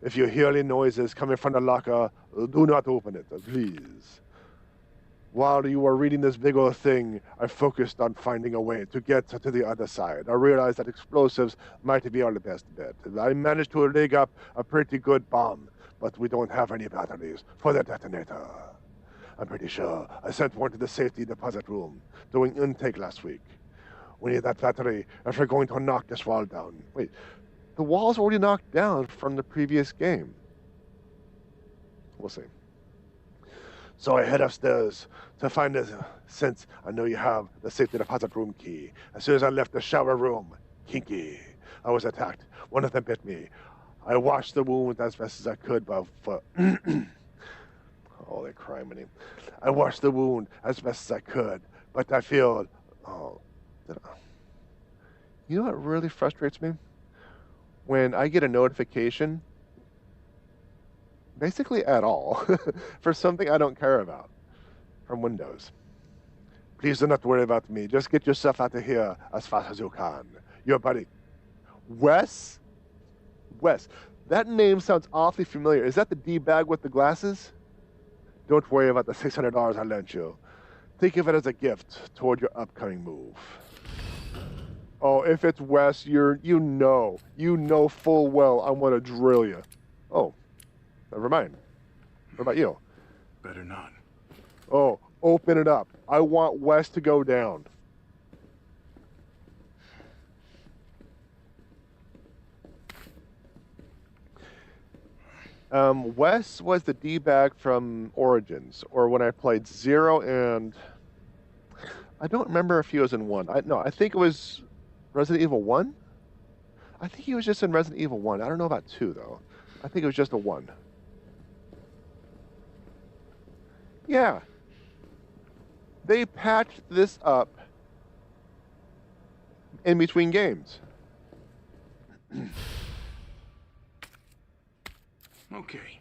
If you hear any noises coming from the locker, do not open it, please. While you were reading this big old thing, I focused on finding a way to get to the other side. I realized that explosives might be our best bet. I managed to rig up a pretty good bomb, but we don't have any batteries for the detonator. I'm pretty sure I sent one to the safety deposit room doing intake last week. We need that battery if we're going to knock this wall down. Wait, the wall's already knocked down from the previous game. We'll see. So I head upstairs to find this, since I know you have the safety deposit room key. As soon as I left the shower room, kinky, I was attacked. One of them bit me. I washed the wound as best as I could, but holy criminy. I washed the wound as best as I could, but I feel, you know what really frustrates me? When I get a notification, basically at all, for something I don't care about, from Windows. Please do not worry about me. Just get yourself out of here as fast as you can. Your buddy, Wes? Wes. That name sounds awfully familiar. Is that the D-bag with the glasses? Don't worry about the $600 I lent you. Think of it as a gift toward your upcoming move. Oh, if it's Wes, you know full well I want to drill you. Oh, never mind. What about you? Better not. Oh, open it up. I want Wes to go down. Wes was the D-bag from Origins, or when I played 0 and... I don't remember if he was in 1. I think it was Resident Evil 1? I think he was just in Resident Evil 1. I don't know about 2, though. I think it was just a 1. Yeah. They patched this up in between games. Okay.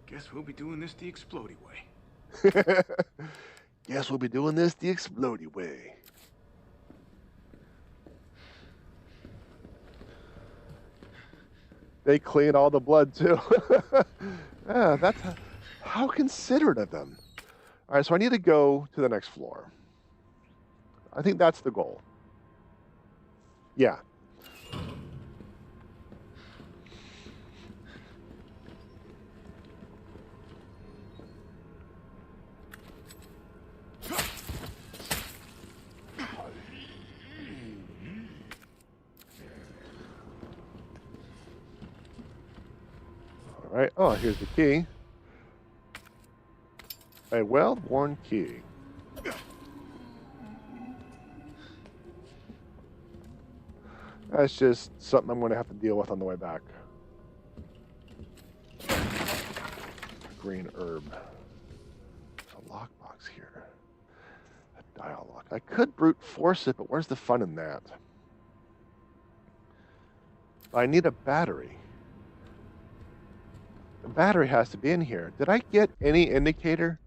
Guess we'll be doing this the explodey way. Guess we'll be doing this the explodey way. They clean all the blood, too. Yeah, that's how considerate of them. All right, so I need to go to the next floor. I think that's the goal. Yeah. All right. Oh, here's the key. A well-worn key. That's just something I'm going to have to deal with on the way back. Green herb. There's a lockbox here. A dial lock. I could brute force it, but where's the fun in that? I need a battery. The battery has to be in here. Did I get any indicator?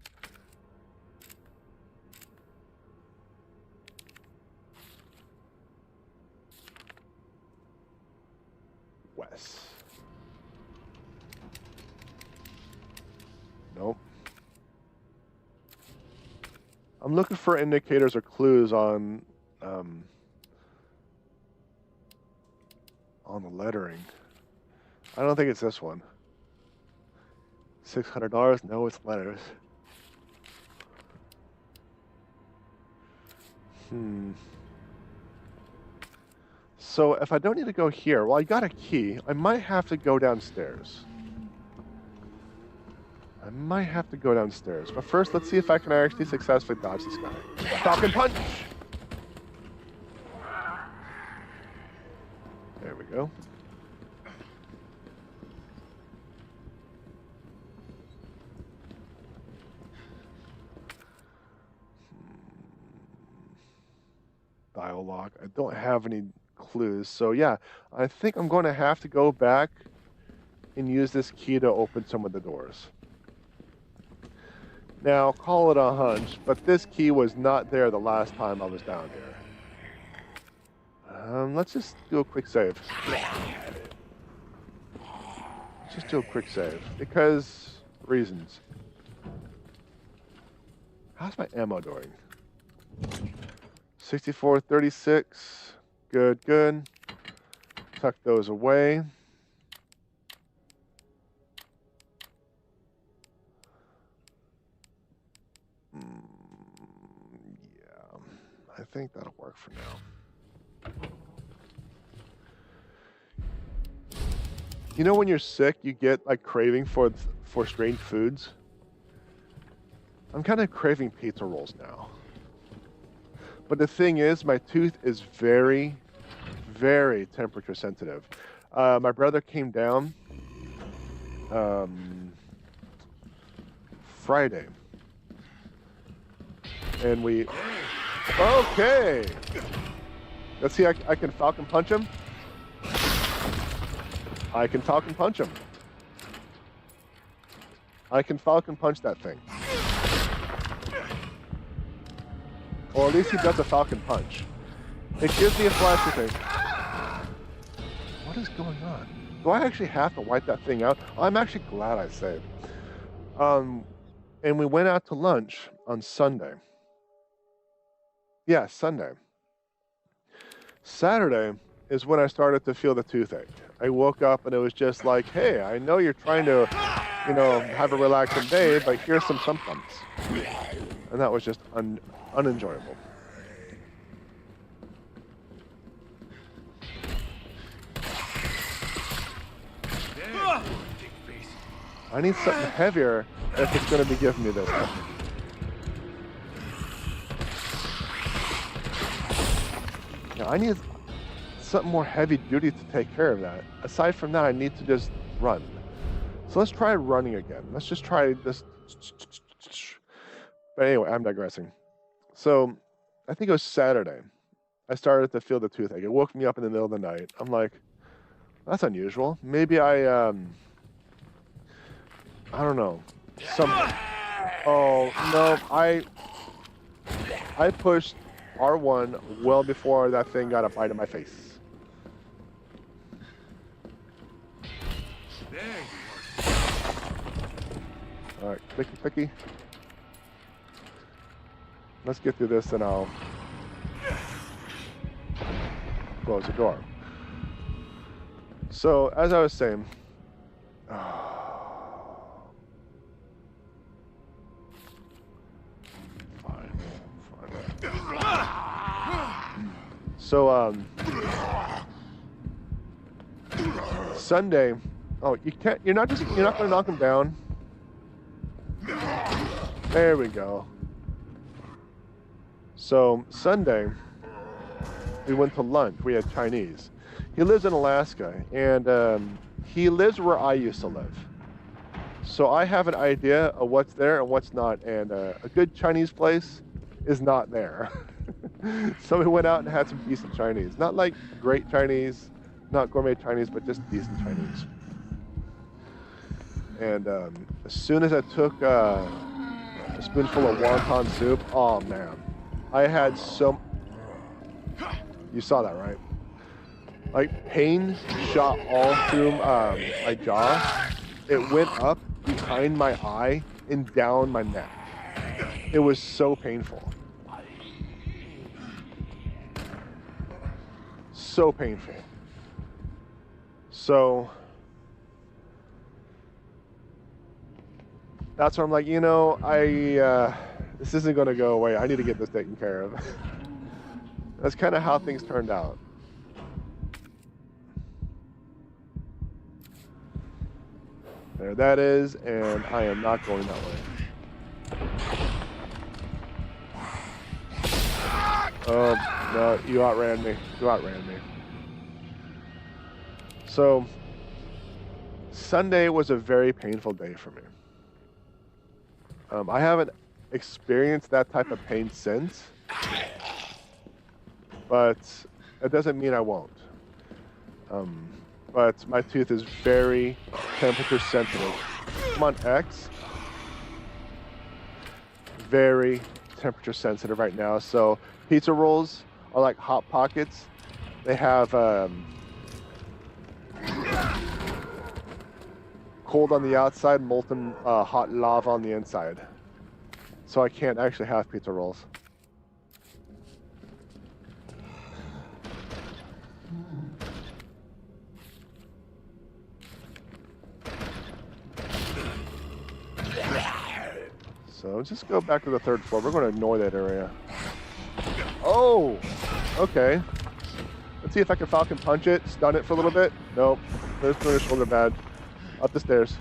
Wes. Nope. I'm looking for indicators or clues on the lettering. I don't think it's this one. $600? No, it's letters. So if I don't need to go here, well, I got a key. I might have to go downstairs. But first, let's see if I can actually successfully dodge this guy. Falcon Punch! There we go. Dial lock. I don't have any clues. So yeah, I think I'm going to have to go back and use this key to open some of the doors. Now, call it a hunch, but this key was not there the last time I was down here. Let's just do a quick save. Because reasons. How's my ammo doing? 64, 36. Good, good. Tuck those away. Yeah, I think that'll work for now. You know when you're sick, you get like craving for strange foods? I'm kind of craving pizza rolls now. But the thing is, my tooth is very, very temperature sensitive. My brother came down Friday. And we... Okay! Let's see, I can Falcon Punch him. I can Falcon Punch him. I can Falcon Punch that thing. Or at least he does a Falcon Punch. It gives me a flash to think, what is going on? Do I actually have to wipe that thing out? I'm actually glad I saved. And we went out to lunch on Sunday. Yeah, Sunday. Saturday is when I started to feel the toothache. I woke up and it was just like, hey, I know you're trying to, you know, have a relaxing day, but here's some symptoms. And that was just unenjoyable. I need something heavier if it's going to be giving me this. Yeah, I need something more heavy duty to take care of that. Aside from that, I need to just run. So let's try running again. Let's just try this. But anyway, I'm digressing. So I think it was Saturday. I started to feel the toothache. It woke me up in the middle of the night. I'm like, that's unusual. Maybe I don't know. Oh, no. I pushed R1 well before that thing got a bite in my face. All right, clicky. Let's get through this and I'll close the door. So, as I was saying, So, Sunday, you're not gonna knock him down. There we go. So, Sunday, we went to lunch. We had Chinese. He lives in Alaska, and he lives where I used to live. So I have an idea of what's there and what's not, and a good Chinese place is not there. So we went out and had some decent Chinese. Not like great Chinese, not gourmet Chinese, but just decent Chinese. And as soon as I took a spoonful of wonton soup, oh man, I had so... You saw that, right? Like, pain shot all through my jaw. It went up behind my eye and down my neck. It was so painful. So painful. So that's where I'm like, you know, this isn't going to go away. I need to get this taken care of. That's kind of how things turned out. There that is, and I am not going that way. Oh, no, you outran me. You outran me. So, Sunday was a very painful day for me. I haven't experienced that type of pain since, but it doesn't mean I won't. But my tooth is very temperature sensitive. Come on, X. Very temperature sensitive right now. So pizza rolls are like Hot Pockets. They have cold on the outside, molten hot lava on the inside. So I can't actually have pizza rolls. So just go back to the third floor. We're going to ignore that area. Oh, okay. Let's see if I can Falcon Punch it, stun it for a little bit. Nope. There's the shoulder badge. Up the stairs.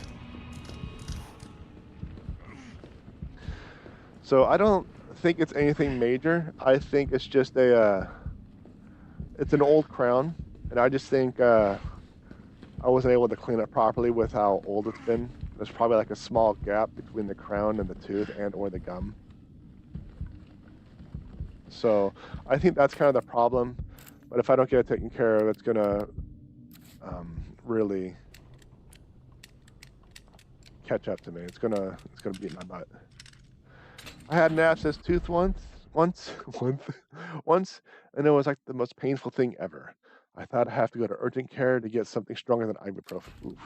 So I don't think it's anything major. I think it's just it's an old crown, and I just think I wasn't able to clean it properly with how old it's been. There's probably like a small gap between the crown and the tooth and or the gum. So I think that's kind of the problem. But if I don't get it taken care of, it's gonna really catch up to me. It's gonna beat my butt. I had an abscess tooth once, and it was like the most painful thing ever. I thought I'd have to go to urgent care to get something stronger than ibuprofen. Oof.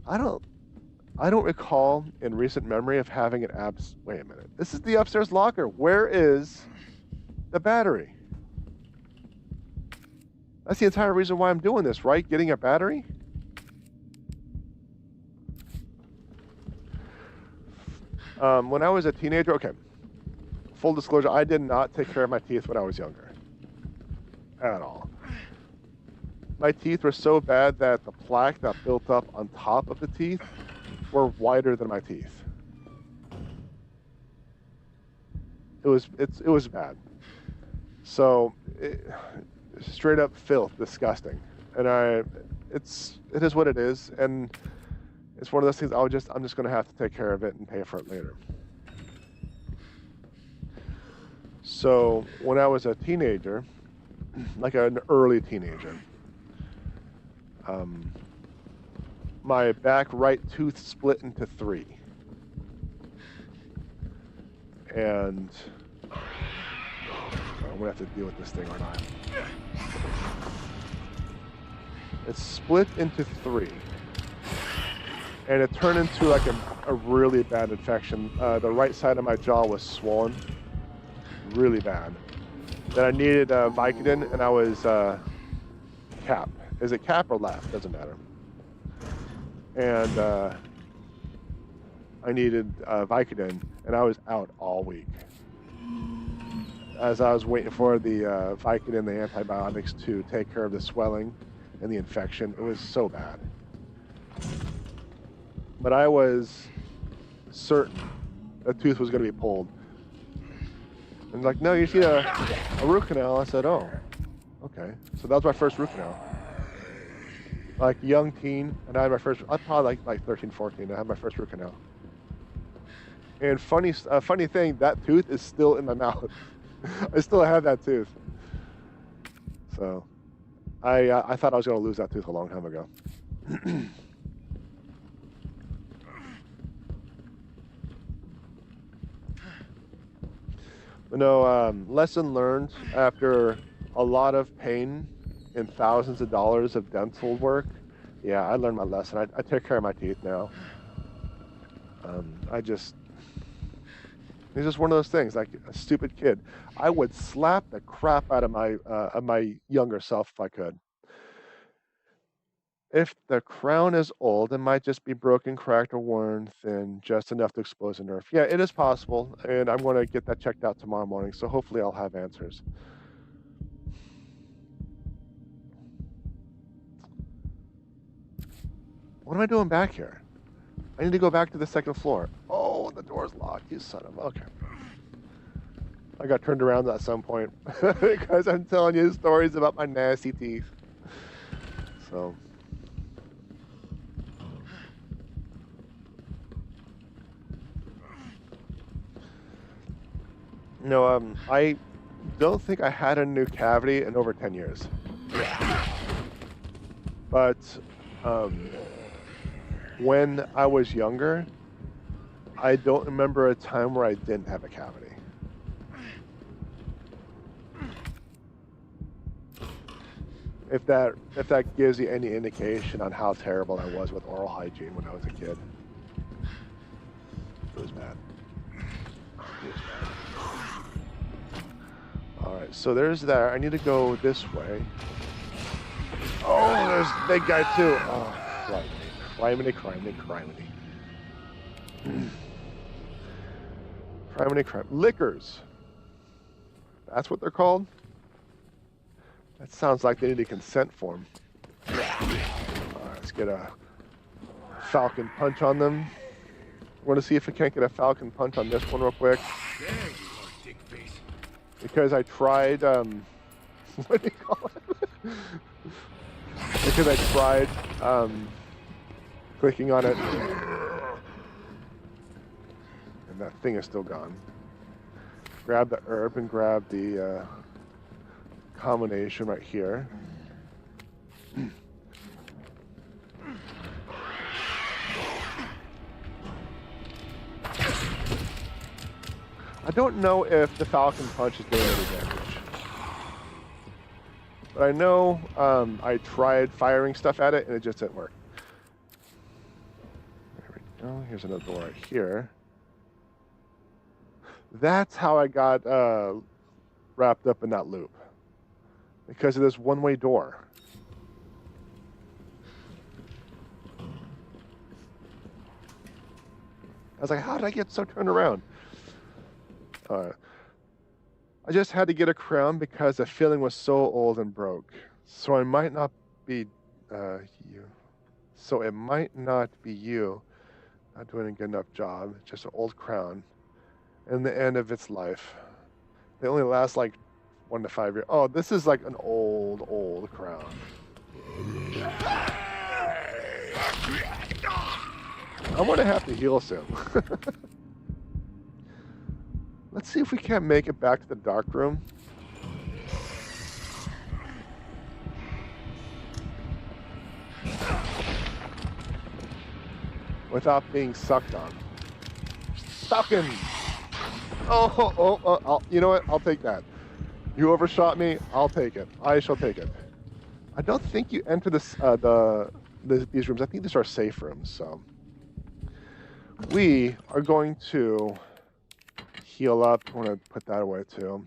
I don't recall in recent memory of having an abs. Wait a minute. This is the upstairs locker. Where is the battery? That's the entire reason why I'm doing this, right? Getting a battery? When I was a teenager, okay, full disclosure, I did not take care of my teeth when I was younger. At all. My teeth were so bad that the plaque that built up on top of the teeth were wider than my teeth. It was bad. So, straight up filth, disgusting. And it is what it is, and it's one of those things I'm just gonna have to take care of it and pay for it later. So when I was a teenager, like an early teenager, my back right tooth split into 3. And I'm gonna have to deal with this thing, aren't I? It's split into 3. And it turned into like a really bad infection. The right side of my jaw was swollen, really bad. Then I needed Vicodin, and I was cap. Is it cap or left? Doesn't matter. And I needed Vicodin, and I was out all week. As I was waiting for the Vicodin, the antibiotics to take care of the swelling and the infection, it was so bad. But I was certain that tooth was going to be pulled. And like, no, you see a root canal. I said, oh, okay. So that was my first root canal. Like young teen, and I had my first, I was probably like 13, 14, I had my first root canal. And funny thing, that tooth is still in my mouth. I still have that tooth. So I thought I was going to lose that tooth a long time ago. No, lesson learned after a lot of pain and thousands of dollars of dental work. Yeah, I learned my lesson. I take care of my teeth now. It's just one of those things, like a stupid kid. I would slap the crap out of my younger self if I could. If the crown is old, it might just be broken, cracked, or worn thin, just enough to expose a nerve. Yeah, it is possible, and I'm going to get that checked out tomorrow morning, so hopefully I'll have answers. What am I doing back here? I need to go back to the second floor. Oh, the door's locked, you son of a... Okay. I got turned around at some point because I'm telling you stories about my nasty teeth. So... No, I don't think I had a new cavity in over 10 years. But when I was younger, I don't remember a time where I didn't have a cavity. If that gives you any indication on how terrible I was with oral hygiene when I was a kid. It was bad. Alright, so there's that. I need to go this way. Oh, there's the big guy too. Oh, criminy. Liquors. That's what they're called? That sounds like they need a consent form. just get a Falcon Punch on them. Want to see if we can't get a Falcon Punch on this one real quick. There you are, dick face. Because I tried, what do you call it? Because I tried, clicking on it. And that thing is still gone. Grab the herb and grab the, combination right here. I don't know if the Falcon Punch is doing any damage. But I know I tried firing stuff at it and it just didn't work. There we go. Here's another door right here. That's how I got wrapped up in that loop. Because of this one-way door. I was like, how did I get so turned around? I just had to get a crown because the feeling was so old and broke. So I might not be you. So it might not be you. Not doing a good enough job. Just an old crown. And the end of its life. They only last like 1 to 5 years. Oh, this is like an old crown. I'm gonna have to heal soon. Let's see if we can't make it back to the dark room. Without being sucked on. Falcon! You know what? I'll take that. You overshot me. I'll take it. I shall take it. I don't think you enter this, these rooms. I think these are safe rooms. So we are going to heal up. I want to put that away too.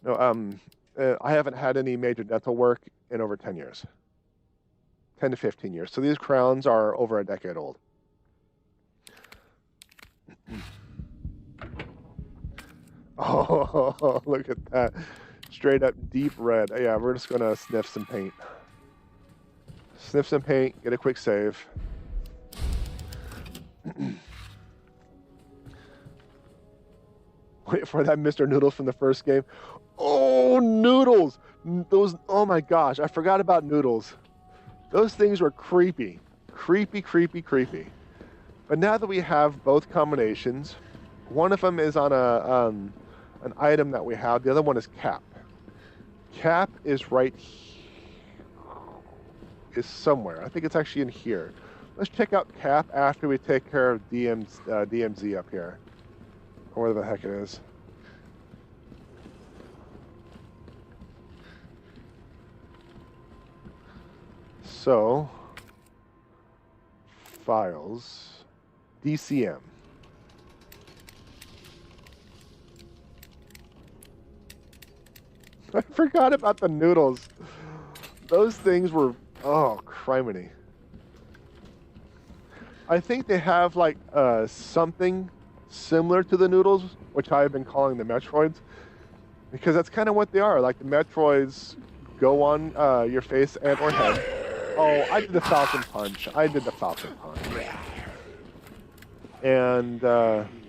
No, I haven't had any major dental work in over 10 years. 10 to 15 years. So these crowns are over a decade old. Oh, look at that. Straight up deep red. Yeah, we're just going to sniff some paint. Sniff some paint, get a quick save. Wait for that Mr. Noodles from the first game. Oh, Noodles! Those, oh my gosh, I forgot about Noodles. Those things were creepy. Creepy. But now that we have both combinations, one of them is on an item that we have. The other one is Cap. Cap is right here. Is somewhere. I think it's actually in here. Let's check out Cap after we take care of DMZ up here. Or whatever the heck it is. So, files, DCM. I forgot about the noodles. Those things were, oh, criminy. I think they have like something similar to the noodles, which I've been calling the Metroids, because that's kind of what they are. Like the Metroids go on your face and or head. Oh, I did the Falcon Punch. And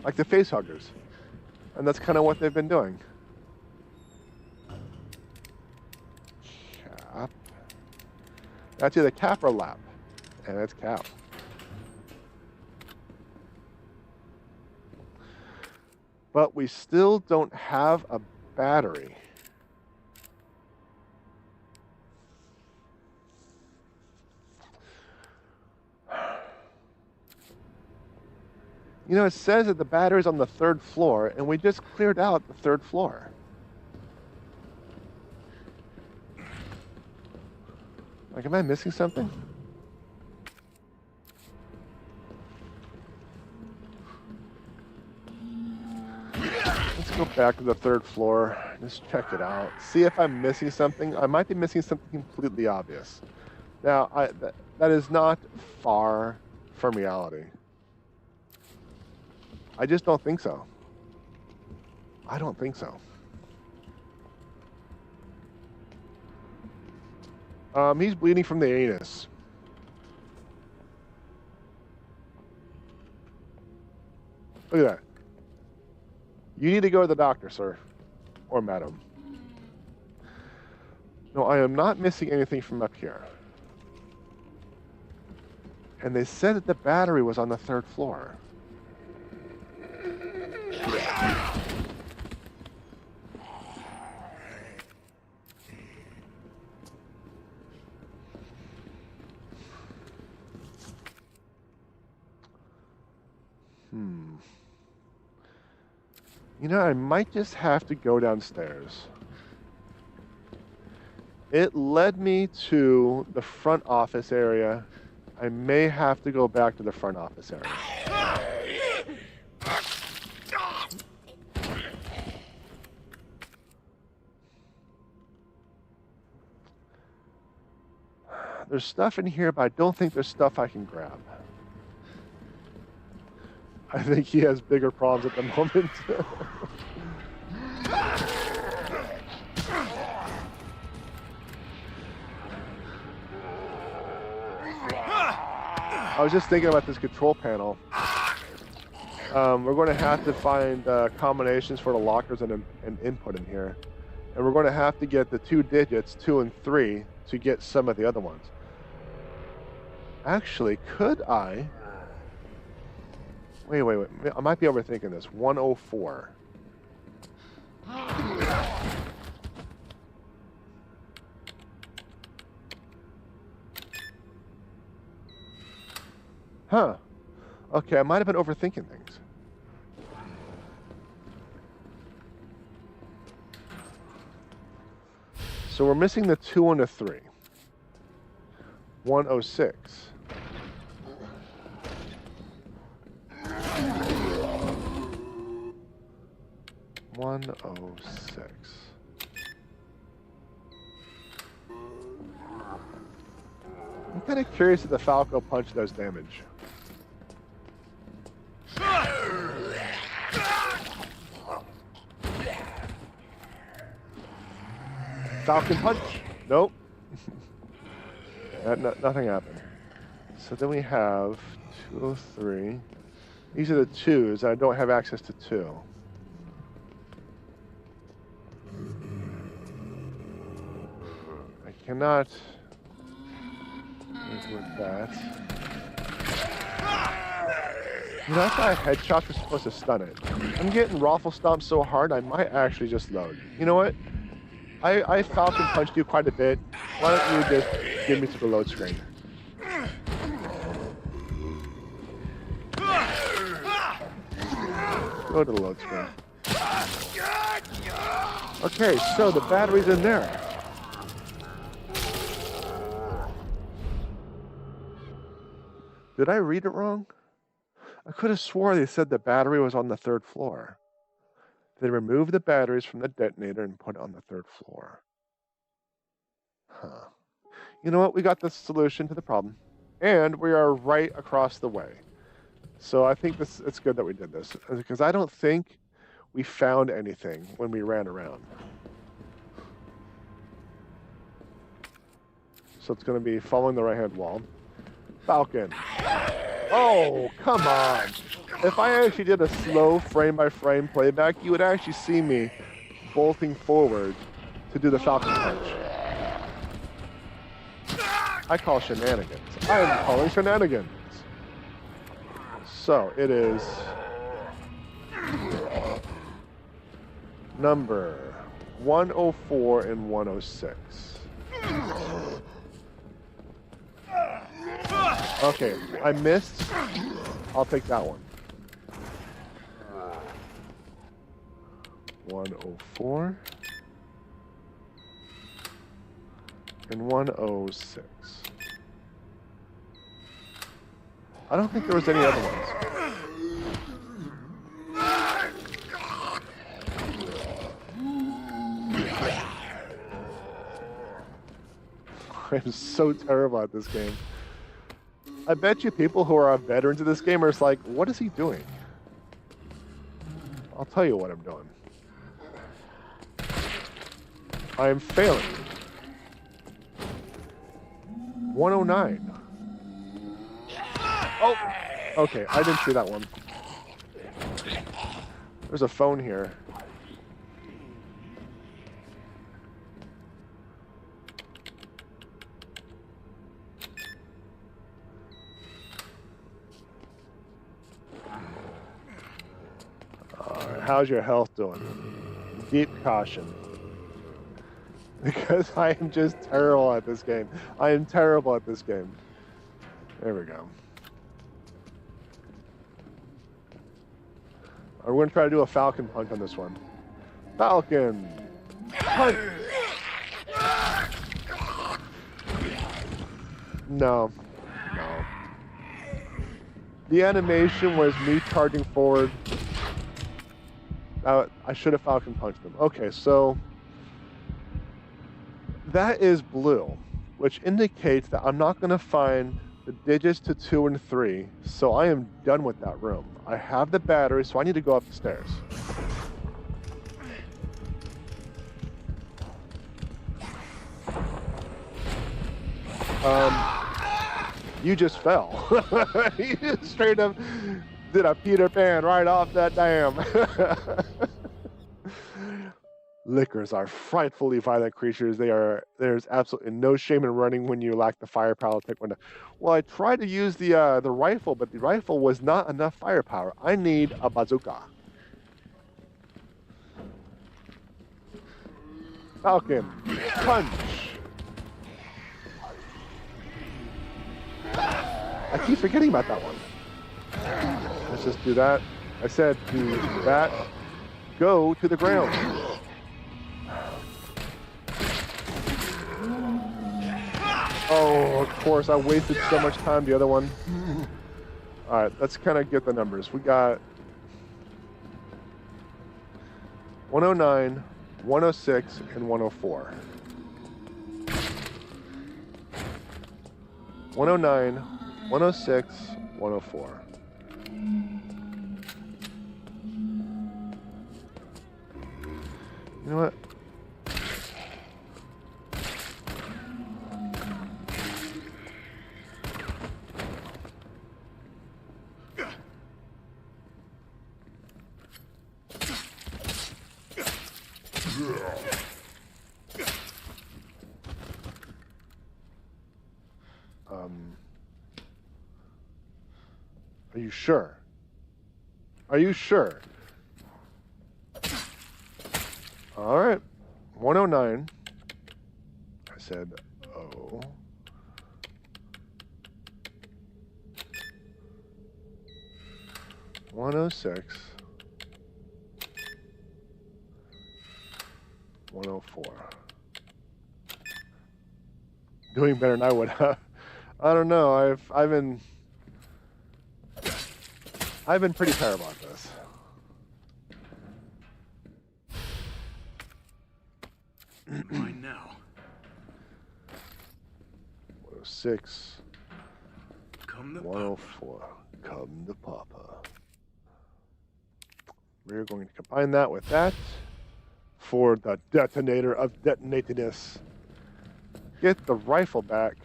like the face huggers. And that's kind of what they've been doing. Cap. That's either Cap or Lap. And it's Cap. But we still don't have a battery. You know, it says that the battery's on the 3rd floor, and we just cleared out the 3rd floor. Like, am I missing something? Let's go back to the 3rd floor. Just check it out. See if I'm missing something. I might be missing something completely obvious. Now, that is not far from reality. I just don't think so. I don't think so. He's bleeding from the anus. Look at that. You need to go to the doctor, sir. Or madam. No, I am not missing anything from up here. And they said that the battery was on the 3rd floor. You know, I might just have to go downstairs. It led me to the front office area. I may have to go back to the front office area. There's stuff in here, but I don't think there's stuff I can grab. I think he has bigger problems at the moment. I was just thinking about this control panel. We're going to have to find combinations for the lockers and input in here. And we're going to have to get the 2 digits, 2 and 3, to get some of the other ones. Actually, could I... Wait. I might be overthinking this. 104. Huh. Okay, I might have been overthinking things. So we're missing the 2 and the 3. 106. I'm kind of curious if the Falcon Punch does damage. Falcon Punch? Nope. Nothing happened. So then we have 203. These are the 2s. I don't have access to 2. I cannot with that. You know, I thought headshots were supposed to stun it. I'm getting raffle stomped so hard I might actually just load. You know what? I Falcon Punched you quite a bit. Why don't you just give me to the load screen? Go to the load screen. Okay, so the battery's in there. Did I read it wrong? I could have swore they said the battery was on the 3rd floor. They removed the batteries from the detonator and put it on the 3rd floor. Huh. You know what? We got the solution to the problem. And we are right across the way. So I think it's good that we did this. Because I don't think we found anything when we ran around. So it's going to be following the right-hand wall. Falcon. Oh, come on. If I actually did a slow frame-by-frame playback, you would actually see me bolting forward to do the Falcon Punch. I call shenanigans. I am calling shenanigans. So, it is number 104 and 106. Okay, I missed. I'll take that one. 104 and 106. I don't think there was any other ones. I'm so terrible at this game. I bet you people who are veterans of this game are just like, what is he doing? I'll tell you what I'm doing. I am failing. 109. Oh, okay, I didn't see that one. There's a phone here. How's your health doing? Deep caution. Because I am just terrible at this game. I am terrible at this game. There we go. We're going to try to do a Falcon Punch on this one. Falcon Punch! No. No. The animation was me charging forward. I should have Falcon Punched him. Okay, so that is blue, which indicates that I'm not going to find the digits to 2 and 3, so I am done with that room. I have the battery, so I need to go up the stairs. You just fell. You just straight up did a Peter Pan right off that dam. Lickers are frightfully violent creatures. There's absolutely no shame in running when you lack the firepower to take one down. Well, I tried to use the rifle, but the rifle was not enough firepower. I need a bazooka. Falcon Punch. I keep forgetting about that one. Let's just do that. I said do that. Go to the ground. Oh, of course, I wasted so much time the other one. Alright, let's kind of get the numbers. We got 109, 106, and 104. 109, 106, 104. You know what? Are you sure? Are you sure? All right. 109. I said, oh. 106. 104. Doing better than I would have. I don't know. I've been pretty terrible at this. Mine now. 106. Come to 104. Come to Papa. We're going to combine that with that for the detonator of detonatedness. Get the rifle back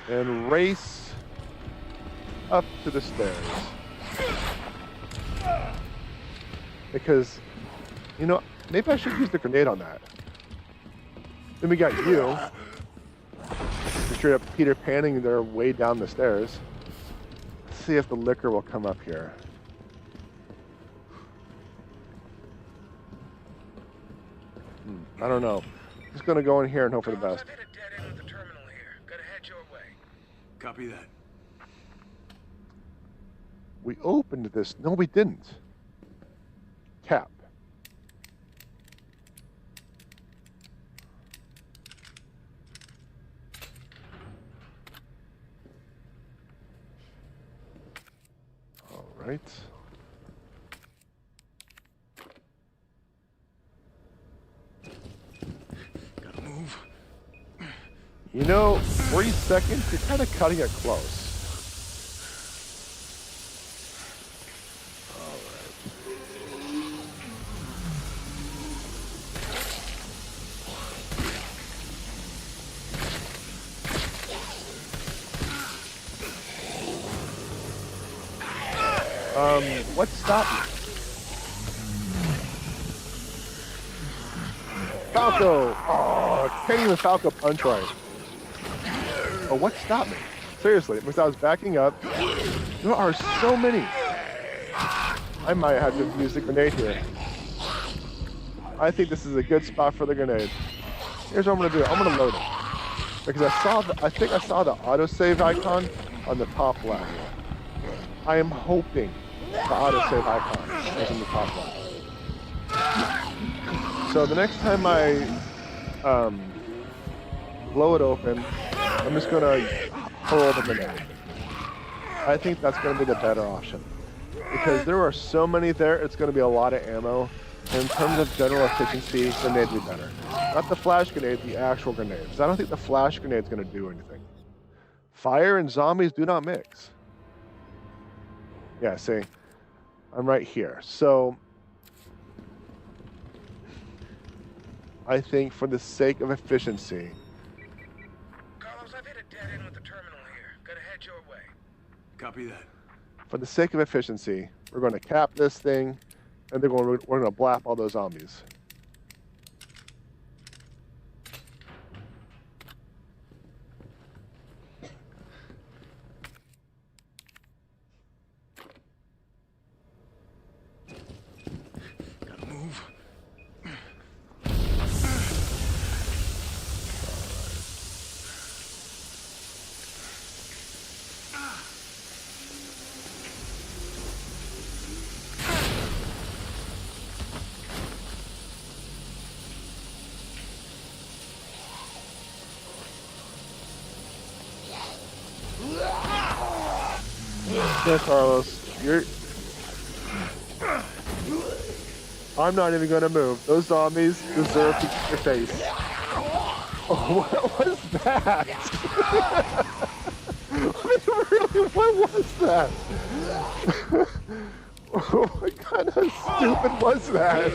and race up to the stairs. Because, you know, maybe I should use the grenade on that. Then we got you. You're straight up Peter Panning their way down the stairs. Let's see if the liquor will come up here. I don't know. Just gonna go in here and hope for the best. I've hit a dead end with the terminal here. Gotta head your way. Copy that. We opened this. No, we didn't. Cap. All right. Gotta move. You know, 3 seconds, you're kind of cutting it close. What stopped me? Falco! Oh, can't even Falco punch right. Oh, what stopped me? Seriously, because I was backing up. There are so many. I might have to use the grenade here. I think this is a good spot for the grenade. Here's what I'm gonna do. I'm gonna load it. Because I think I saw the autosave icon on the top left. I am hoping the autosave icon is in the top left. So the next time I blow it open, I'm just gonna hurl the grenade. I think that's gonna be the better option. Because there are so many there, it's gonna be a lot of ammo. And in terms of general efficiency, grenade would be better. Not the flash grenade, the actual grenade. Because I don't think the flash grenade is gonna do anything. Fire and zombies do not mix. Yeah, see, I'm right here. So I think for the sake of efficiency. Carlos, I've hit a dead end with the terminal here. Gotta head your way. Copy that. For the sake of efficiency, we're going to cap this thing, and we're going to blap all those zombies. Gotta move. Yeah, Carlos, I'm not even gonna move. Those zombies deserve to get your face. Oh, what was that? Really, what was that? What kind of stupid was that?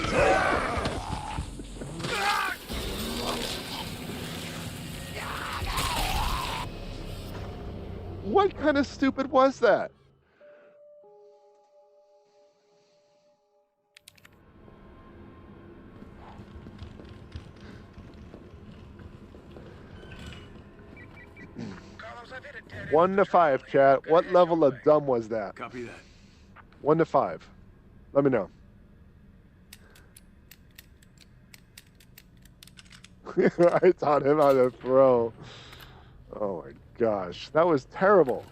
What kind of stupid was that? Carlos, I've hit a dead end 1 to 5, chat. What level of dumb was that? Copy that. 1 to 5. Let me know. I taught him how to throw. Oh my gosh, that was terrible.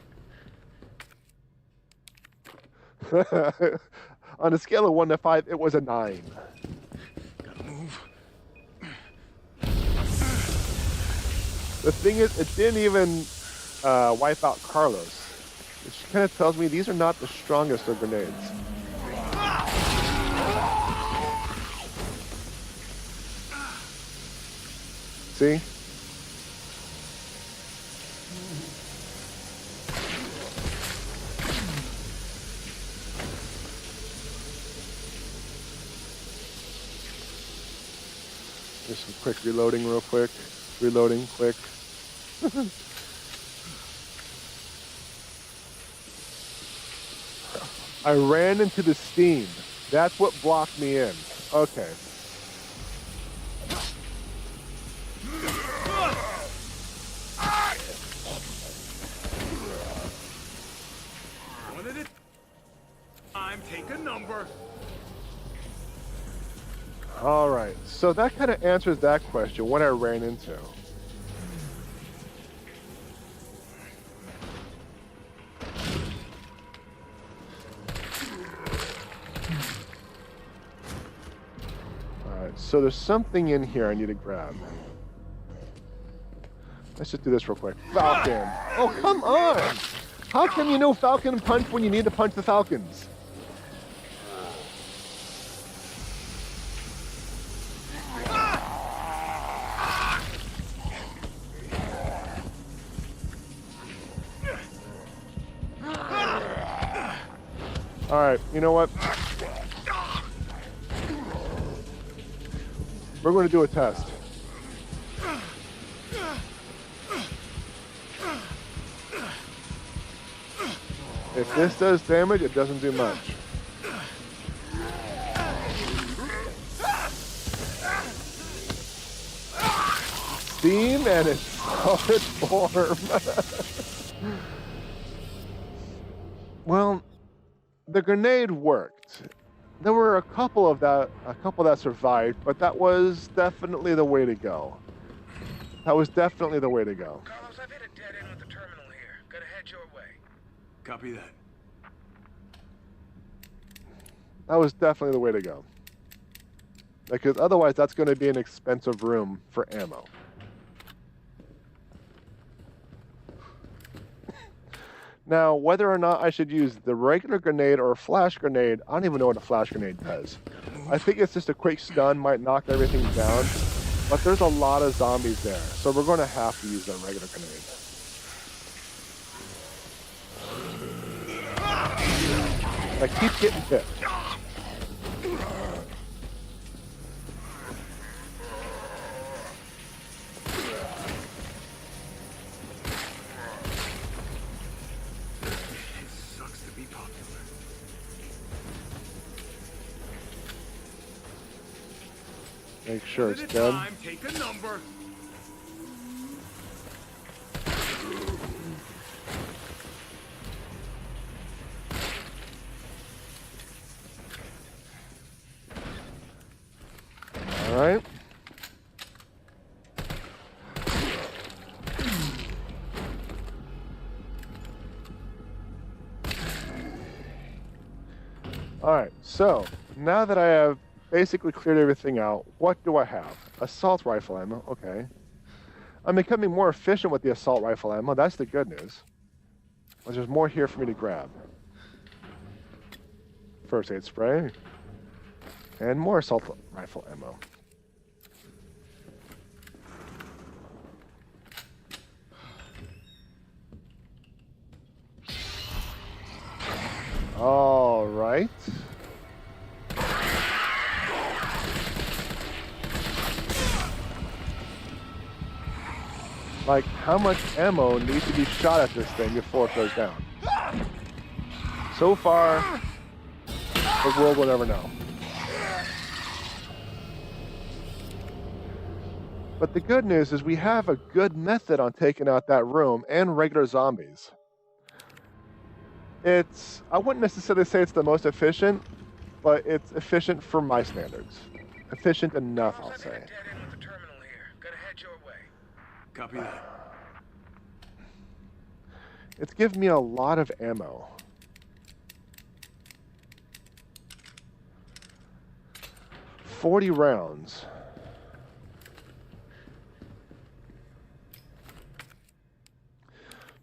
On a scale of 1 to 5, it was a 9. Gotta move. The thing is, it didn't even wipe out Carlos, which kind of tells me these are not the strongest of grenades. See? Just some quick reloading real quick. Reloading quick. I ran into the steam. That's what blocked me in. Okay. One at a time, take a number. All right. So that kind of answers that question, what I ran into. All right. So there's something in here I need to grab. Let's just do this real quick. Falcon. Oh, come on. How come you know Falcon Punch when you need to punch the Falcons? All right, you know what? We're going to do a test. If this does damage, it doesn't do much. Steam and its solid form. Well, the grenade worked. There were a couple that survived, but that was definitely the way to go. That was definitely the way to go. Carlos, I've hit a dead end with the terminal here. Gotta head your way. Copy that. That was definitely the way to go. Because otherwise, that's going to be an expensive room for ammo. Now, whether or not I should use the regular grenade or a flash grenade, I don't even know what a flash grenade does. I think it's just a quick stun, might knock everything down, but there's a lot of zombies there, so we're going to have to use the regular grenade. I keep getting hit. Make sure it's dead. Take a number. All right. All right. So now that I have basically cleared everything out, what do I have? Assault rifle ammo, okay. I'm becoming more efficient with the assault rifle ammo, that's the good news. But there's more here for me to grab. First aid spray. And more assault rifle ammo. All right. Like, how much ammo needs to be shot at this thing before it goes down? So far, the world will never know. But the good news is we have a good method on taking out that room and regular zombies. I wouldn't necessarily say it's the most efficient, but it's efficient for my standards. Efficient enough, I'll say. Copy that. It's given me a lot of ammo. $40 rounds.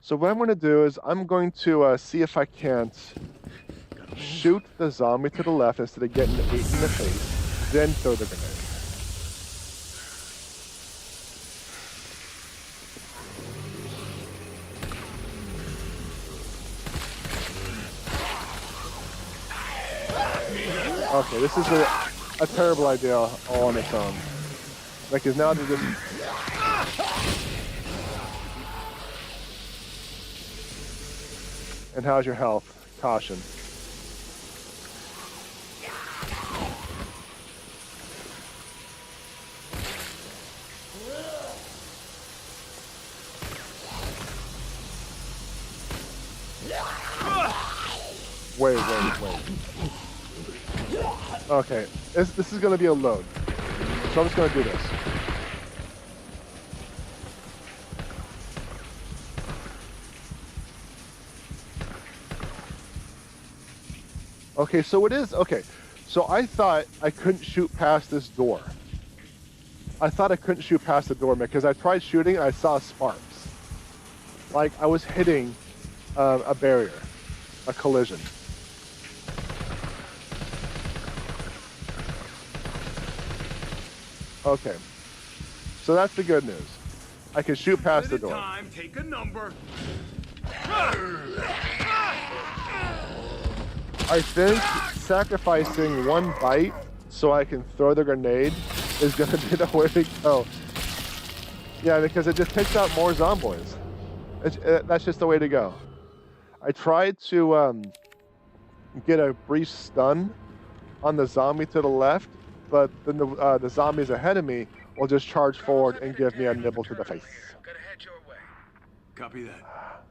So what I'm going to do is I'm going to see if I can't shoot the zombie to the left instead of getting 8 in the face, then throw the grenade. Okay, this is a terrible idea all on its own. Because now they're just... And how's your health? Caution. Wait. Okay, this is going to be a load. So I'm just going to do this. Okay, so it is, okay. So I thought I couldn't shoot past this door. I thought I couldn't shoot past the door because I tried shooting and I saw sparks. Like I was hitting a barrier, a collision. Okay, so that's the good news. I can shoot past the door. Take a number. I think sacrificing one bite so I can throw the grenade is going to be the way to go. Yeah, because it just takes out more zombies. That's just the way to go. I tried to get a brief stun on the zombie to the left, but then the zombies ahead of me will just charge forward and give me a nibble to the face. Gotta head your way. Copy that.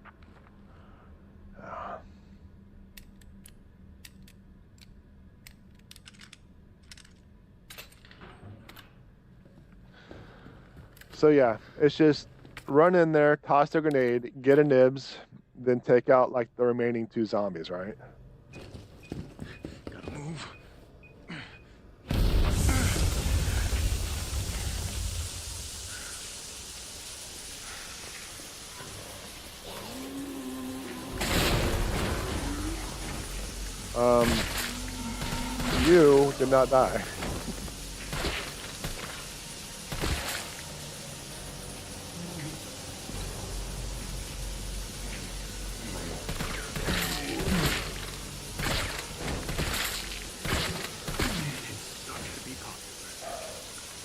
So yeah, it's just run in there, toss a grenade, get a nibs, then take out like the remaining 2 zombies, right? Gotta move. You did not die.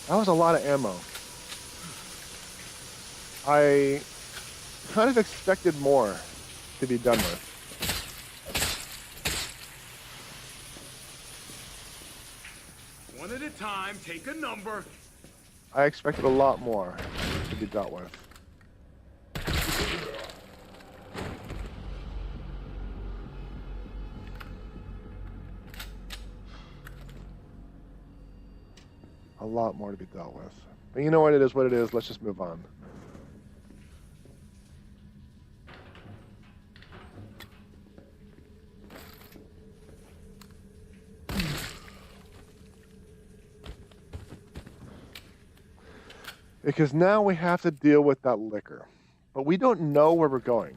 That was a lot of ammo. I kind of expected more to be done with. One at a time, take a number. I expected a lot more to be dealt with. A lot more to be dealt with. But you know what, it is what it is. Let's just move on. Because now we have to deal with that liquor. But we don't know where we're going.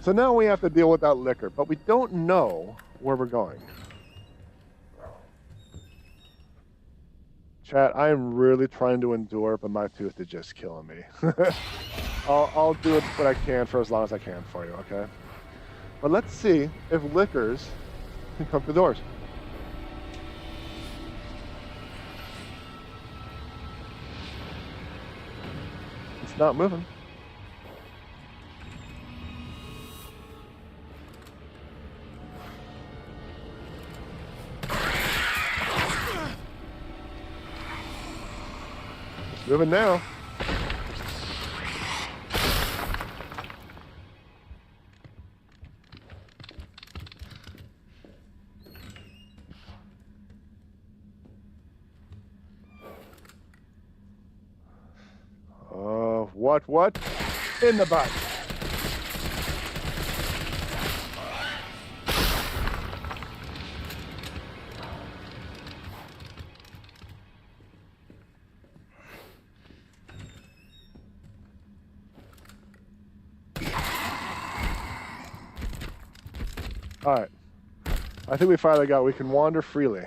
So now we have to deal with that liquor, but we don't know where we're going. Chat, I am really trying to endure, but my tooth is just killing me. I'll do what I can for as long as I can for you, okay? But let's see if liquors can come through doors. It's not moving. It's moving now. What? In the butt. All right. I think we finally got, we can wander freely.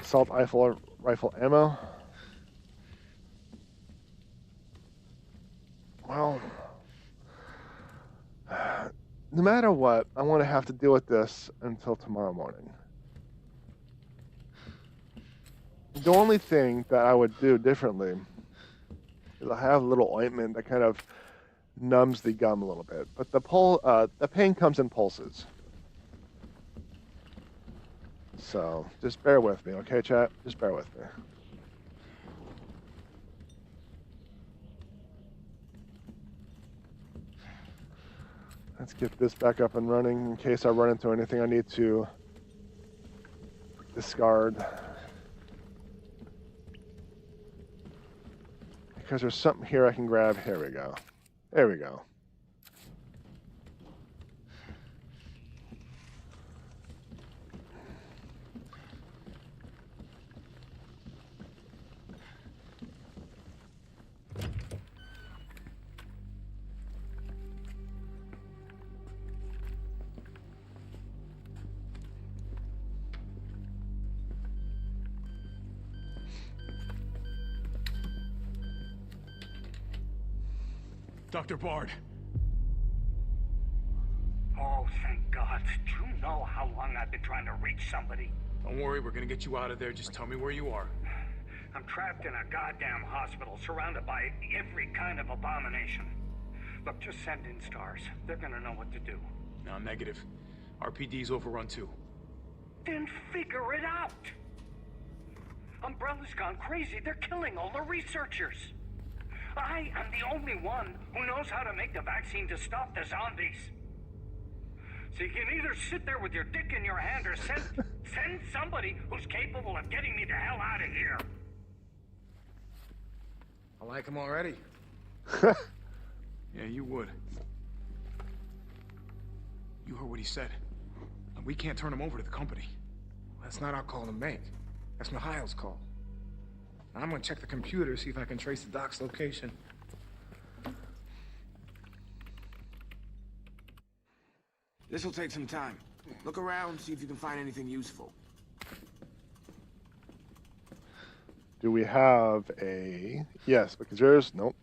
Assault rifle ammo. Well, no matter what, I want to have to deal with this until tomorrow morning. The only thing that I would do differently is I have a little ointment that kind of numbs the gum a little bit, but the pain comes in pulses. So just bear with me, okay, chat? Just bear with me. Let's get this back up and running in case I run into anything I need to discard. Because there's something here I can grab. Here we go. There we go. Dr. Bard. Oh, thank God. know how long I've been trying to reach somebody. Don't worry, we're gonna get you out of there. Just tell me where you are. I'm trapped in a goddamn hospital, surrounded by every kind of abomination. Look, just send in stars. They're gonna know what to do. No, negative. RPD's overrun too. Then figure it out! Umbrella's gone crazy. They're killing all the researchers. I am the only one who knows how to make the vaccine to stop the zombies. So you can either sit there with your dick in your hand or send somebody who's capable of getting me the hell out of here. I like him already. Yeah, you would. You heard what he said. We can't turn him over to the company. That's not our call to make. That's Mikhail's call. Now I'm gonna check the computer, see if I can trace the doc's location. This'll take some time. Look around, see if you can find anything useful. Do we have a... Yes, because there's... Nope.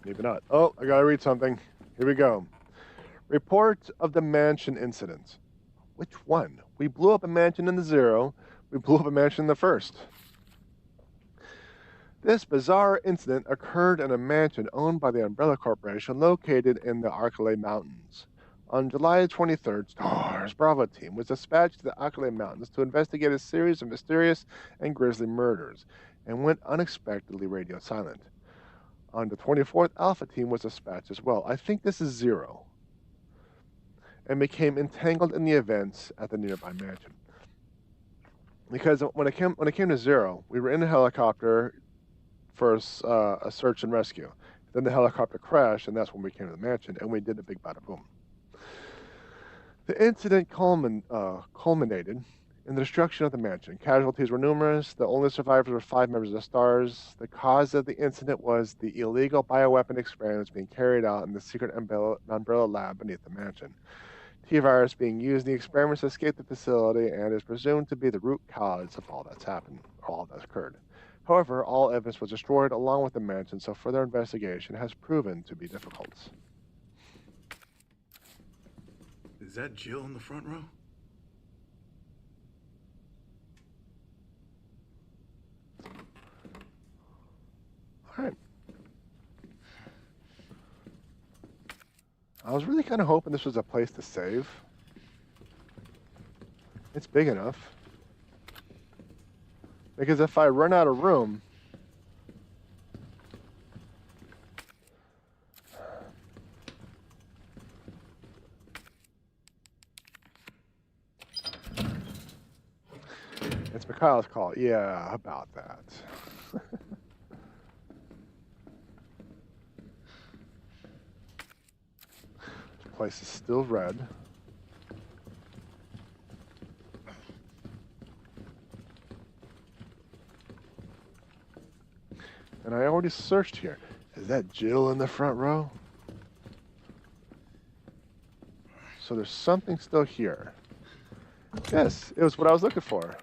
Maybe not. Oh, I gotta read something. Here we go. Report of the mansion incident. Which one? We blew up a mansion in the 0. We blew up a mansion in the 1st. This bizarre incident occurred in a mansion owned by the Umbrella Corporation located in the Arcalay Mountains. On July 23rd, STARS Bravo team was dispatched to the Arcalay Mountains to investigate a series of mysterious and grisly murders, and went unexpectedly radio silent. On the 24th, Alpha team was dispatched as well. I think this is 0. And became entangled in the events at the nearby mansion. Because when it came to 0, we were in a helicopter for a search and rescue. Then the helicopter crashed, and that's when we came to the mansion, and we did a big bada boom. The incident culminated in the destruction of the mansion. Casualties were numerous. The only survivors were 5 members of the STARS. The cause of the incident was the illegal bioweapon experiments being carried out in the secret Umbrella lab beneath the mansion. T-virus being used in the experiments to escape the facility and is presumed to be the root cause of all that's happened, or all that's occurred. However, all evidence was destroyed along with the mansion, so further investigation has proven to be difficult. Is that Jill in the front row? All right. I was really kind of hoping this was a place to save. It's big enough. Because if I run out of room... It's Mikhail's call. Yeah, about that. This place is still red. And I already searched here. Is that Jill in the front row? So there's something still here. Yes, it was what I was looking for.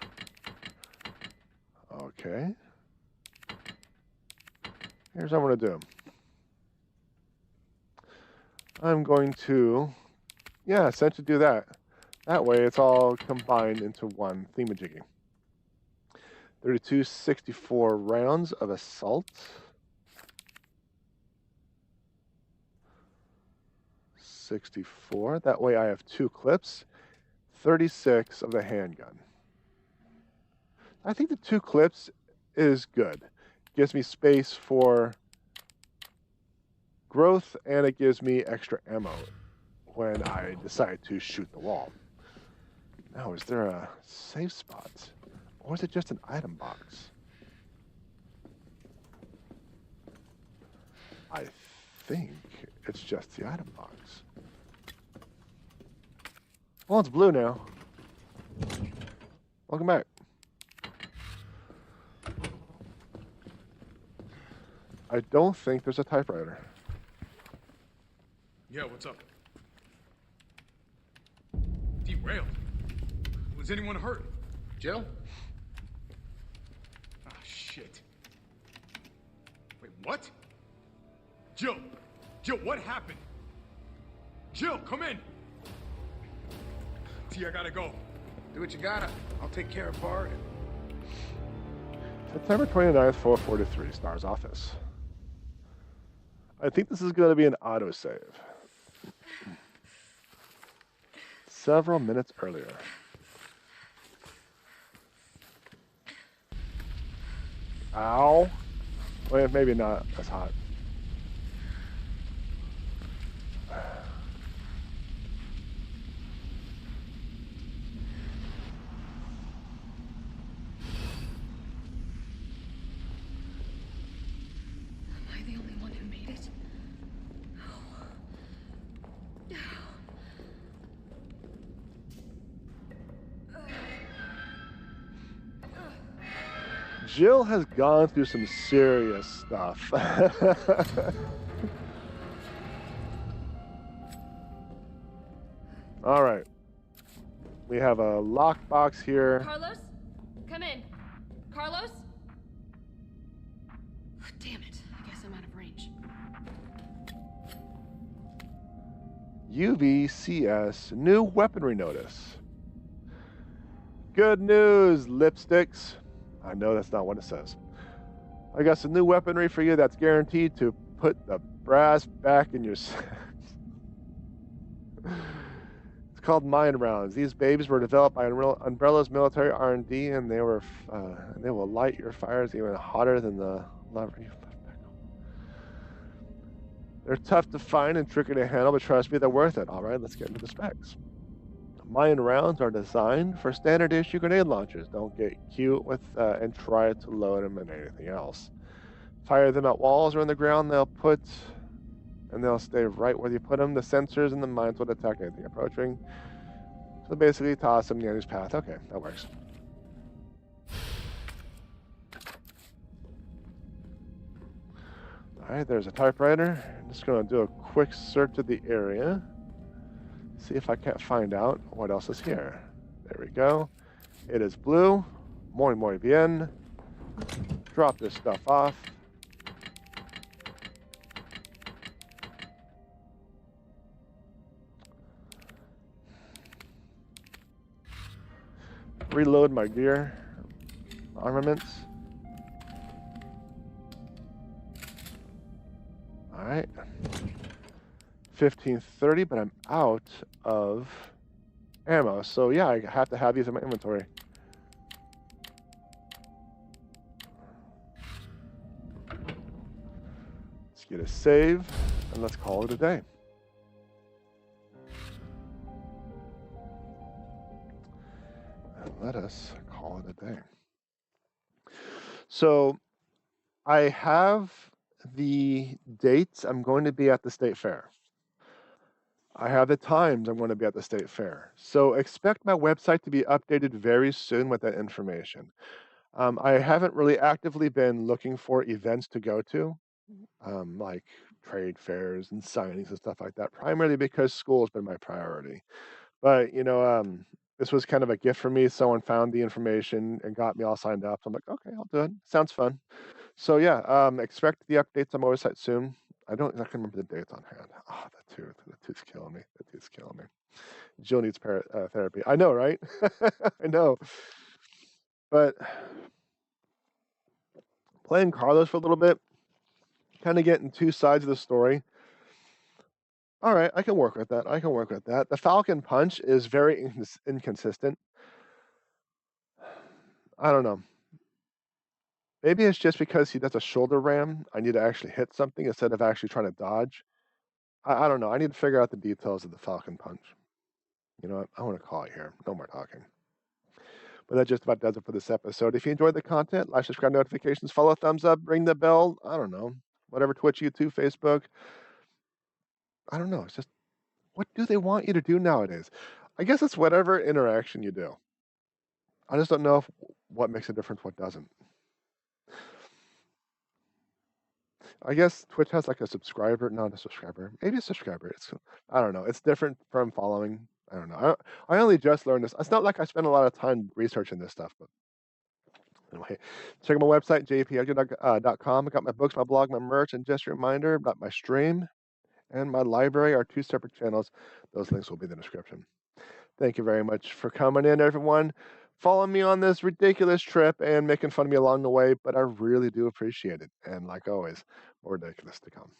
Okay. Here's what I'm going to do. I'm going to, essentially do that. That way it's all combined into one thingamajiggy. 3264 rounds of assault. 64. That way I have 2 clips. 36 of the handgun. I think the 2 clips is good. Gives me space for growth, and it gives me extra ammo when I decide to shoot the wall. Now, is there a safe spot? Or is it just an item box? I think it's just the item box. Well, it's blue now. Welcome back. I don't think there's a typewriter. Yeah, what's up? Derailed. Was anyone hurt? Jill? Ah, shit. Wait, what? Jill! Jill, what happened? Jill, come in! T, I gotta go. Do what you gotta. I'll take care of Bart. September 29th, 4:43, Star's office. I think this is going to be an autosave. Several minutes earlier. Ow. Well, maybe not as hot. Am I the only one who made it? Jill has gone through some serious stuff. All right. We have a lockbox here. Carlos? Come in. Carlos? Oh, damn it. I guess I'm out of range. UVCS new weaponry notice. Good news, lipsticks. I know that's not what it says. I got some new weaponry for you that's guaranteed to put the brass back in your sacks. It's called mine rounds. These babies were developed by Umbrella's military R&D, and they will light your fires even hotter than the lava you left back home. They're tough to find and tricky to handle, but trust me, they're worth it. All right, let's get into the specs. Mine rounds are designed for standard issue grenade launchers. Don't get cute with and try to load them in anything else. Fire them at walls or on the ground. They'll stay right where you put them. The sensors and the mines will detect anything approaching. So basically, toss them in the enemy's path. Okay, that works. All right, there's a typewriter. I'm just going to do a quick search of the area. See if I can't find out what else is here. There we go. It is blue. Muy bien. Drop this stuff off. Reload my gear. Armaments. All right. 1530, but I'm out of ammo. So yeah, I have to have these in my inventory. Let's get a save, and let's call it a day. And let us call it a day. So I have the dates I'm going to be at the state fair. I have the times I'm going to be at the state fair. So expect my website to be updated very soon with that information. I haven't really actively been looking for events to go to, like trade fairs and signings and stuff like that, primarily because school has been my priority. But, this was kind of a gift for me. Someone found the information and got me all signed up. So I'm like, okay, I'll do it. Sounds fun. So yeah, expect the updates on my website soon. I don't exactly remember the dates on hand. Oh, the tooth's killing me. The tooth's killing me. Jill needs therapy. I know, right? I know. But playing Carlos for a little bit, kind of getting two sides of the story. All right, I can work with that. The Falcon Punch is very inconsistent. I don't know. Maybe it's just because he does a shoulder ram. I need to actually hit something instead of actually trying to dodge. I don't know. I need to figure out the details of the Falcon Punch. You know what? I want to call it here. No more talking. But that just about does it for this episode. If you enjoyed the content, like, subscribe, notifications, follow, thumbs up, ring the bell. I don't know. Whatever, Twitch, YouTube, Facebook. I don't know. It's just, what do they want you to do nowadays? I guess it's whatever interaction you do. I just don't know what makes a difference, what doesn't. I guess Twitch has like a subscriber, not a subscriber, maybe a subscriber. I don't know. It's different from following. I don't know. I only just learned this. It's not like I spend a lot of time researching this stuff, but anyway, check out my website, JP.com. I got my books, my blog, my merch, and just a reminder about my stream and my library are two separate channels. Those links will be in the description. Thank you very much for coming in, everyone. Following me on this ridiculous trip and making fun of me along the way, but I really do appreciate it. And like always, more ridiculous to come.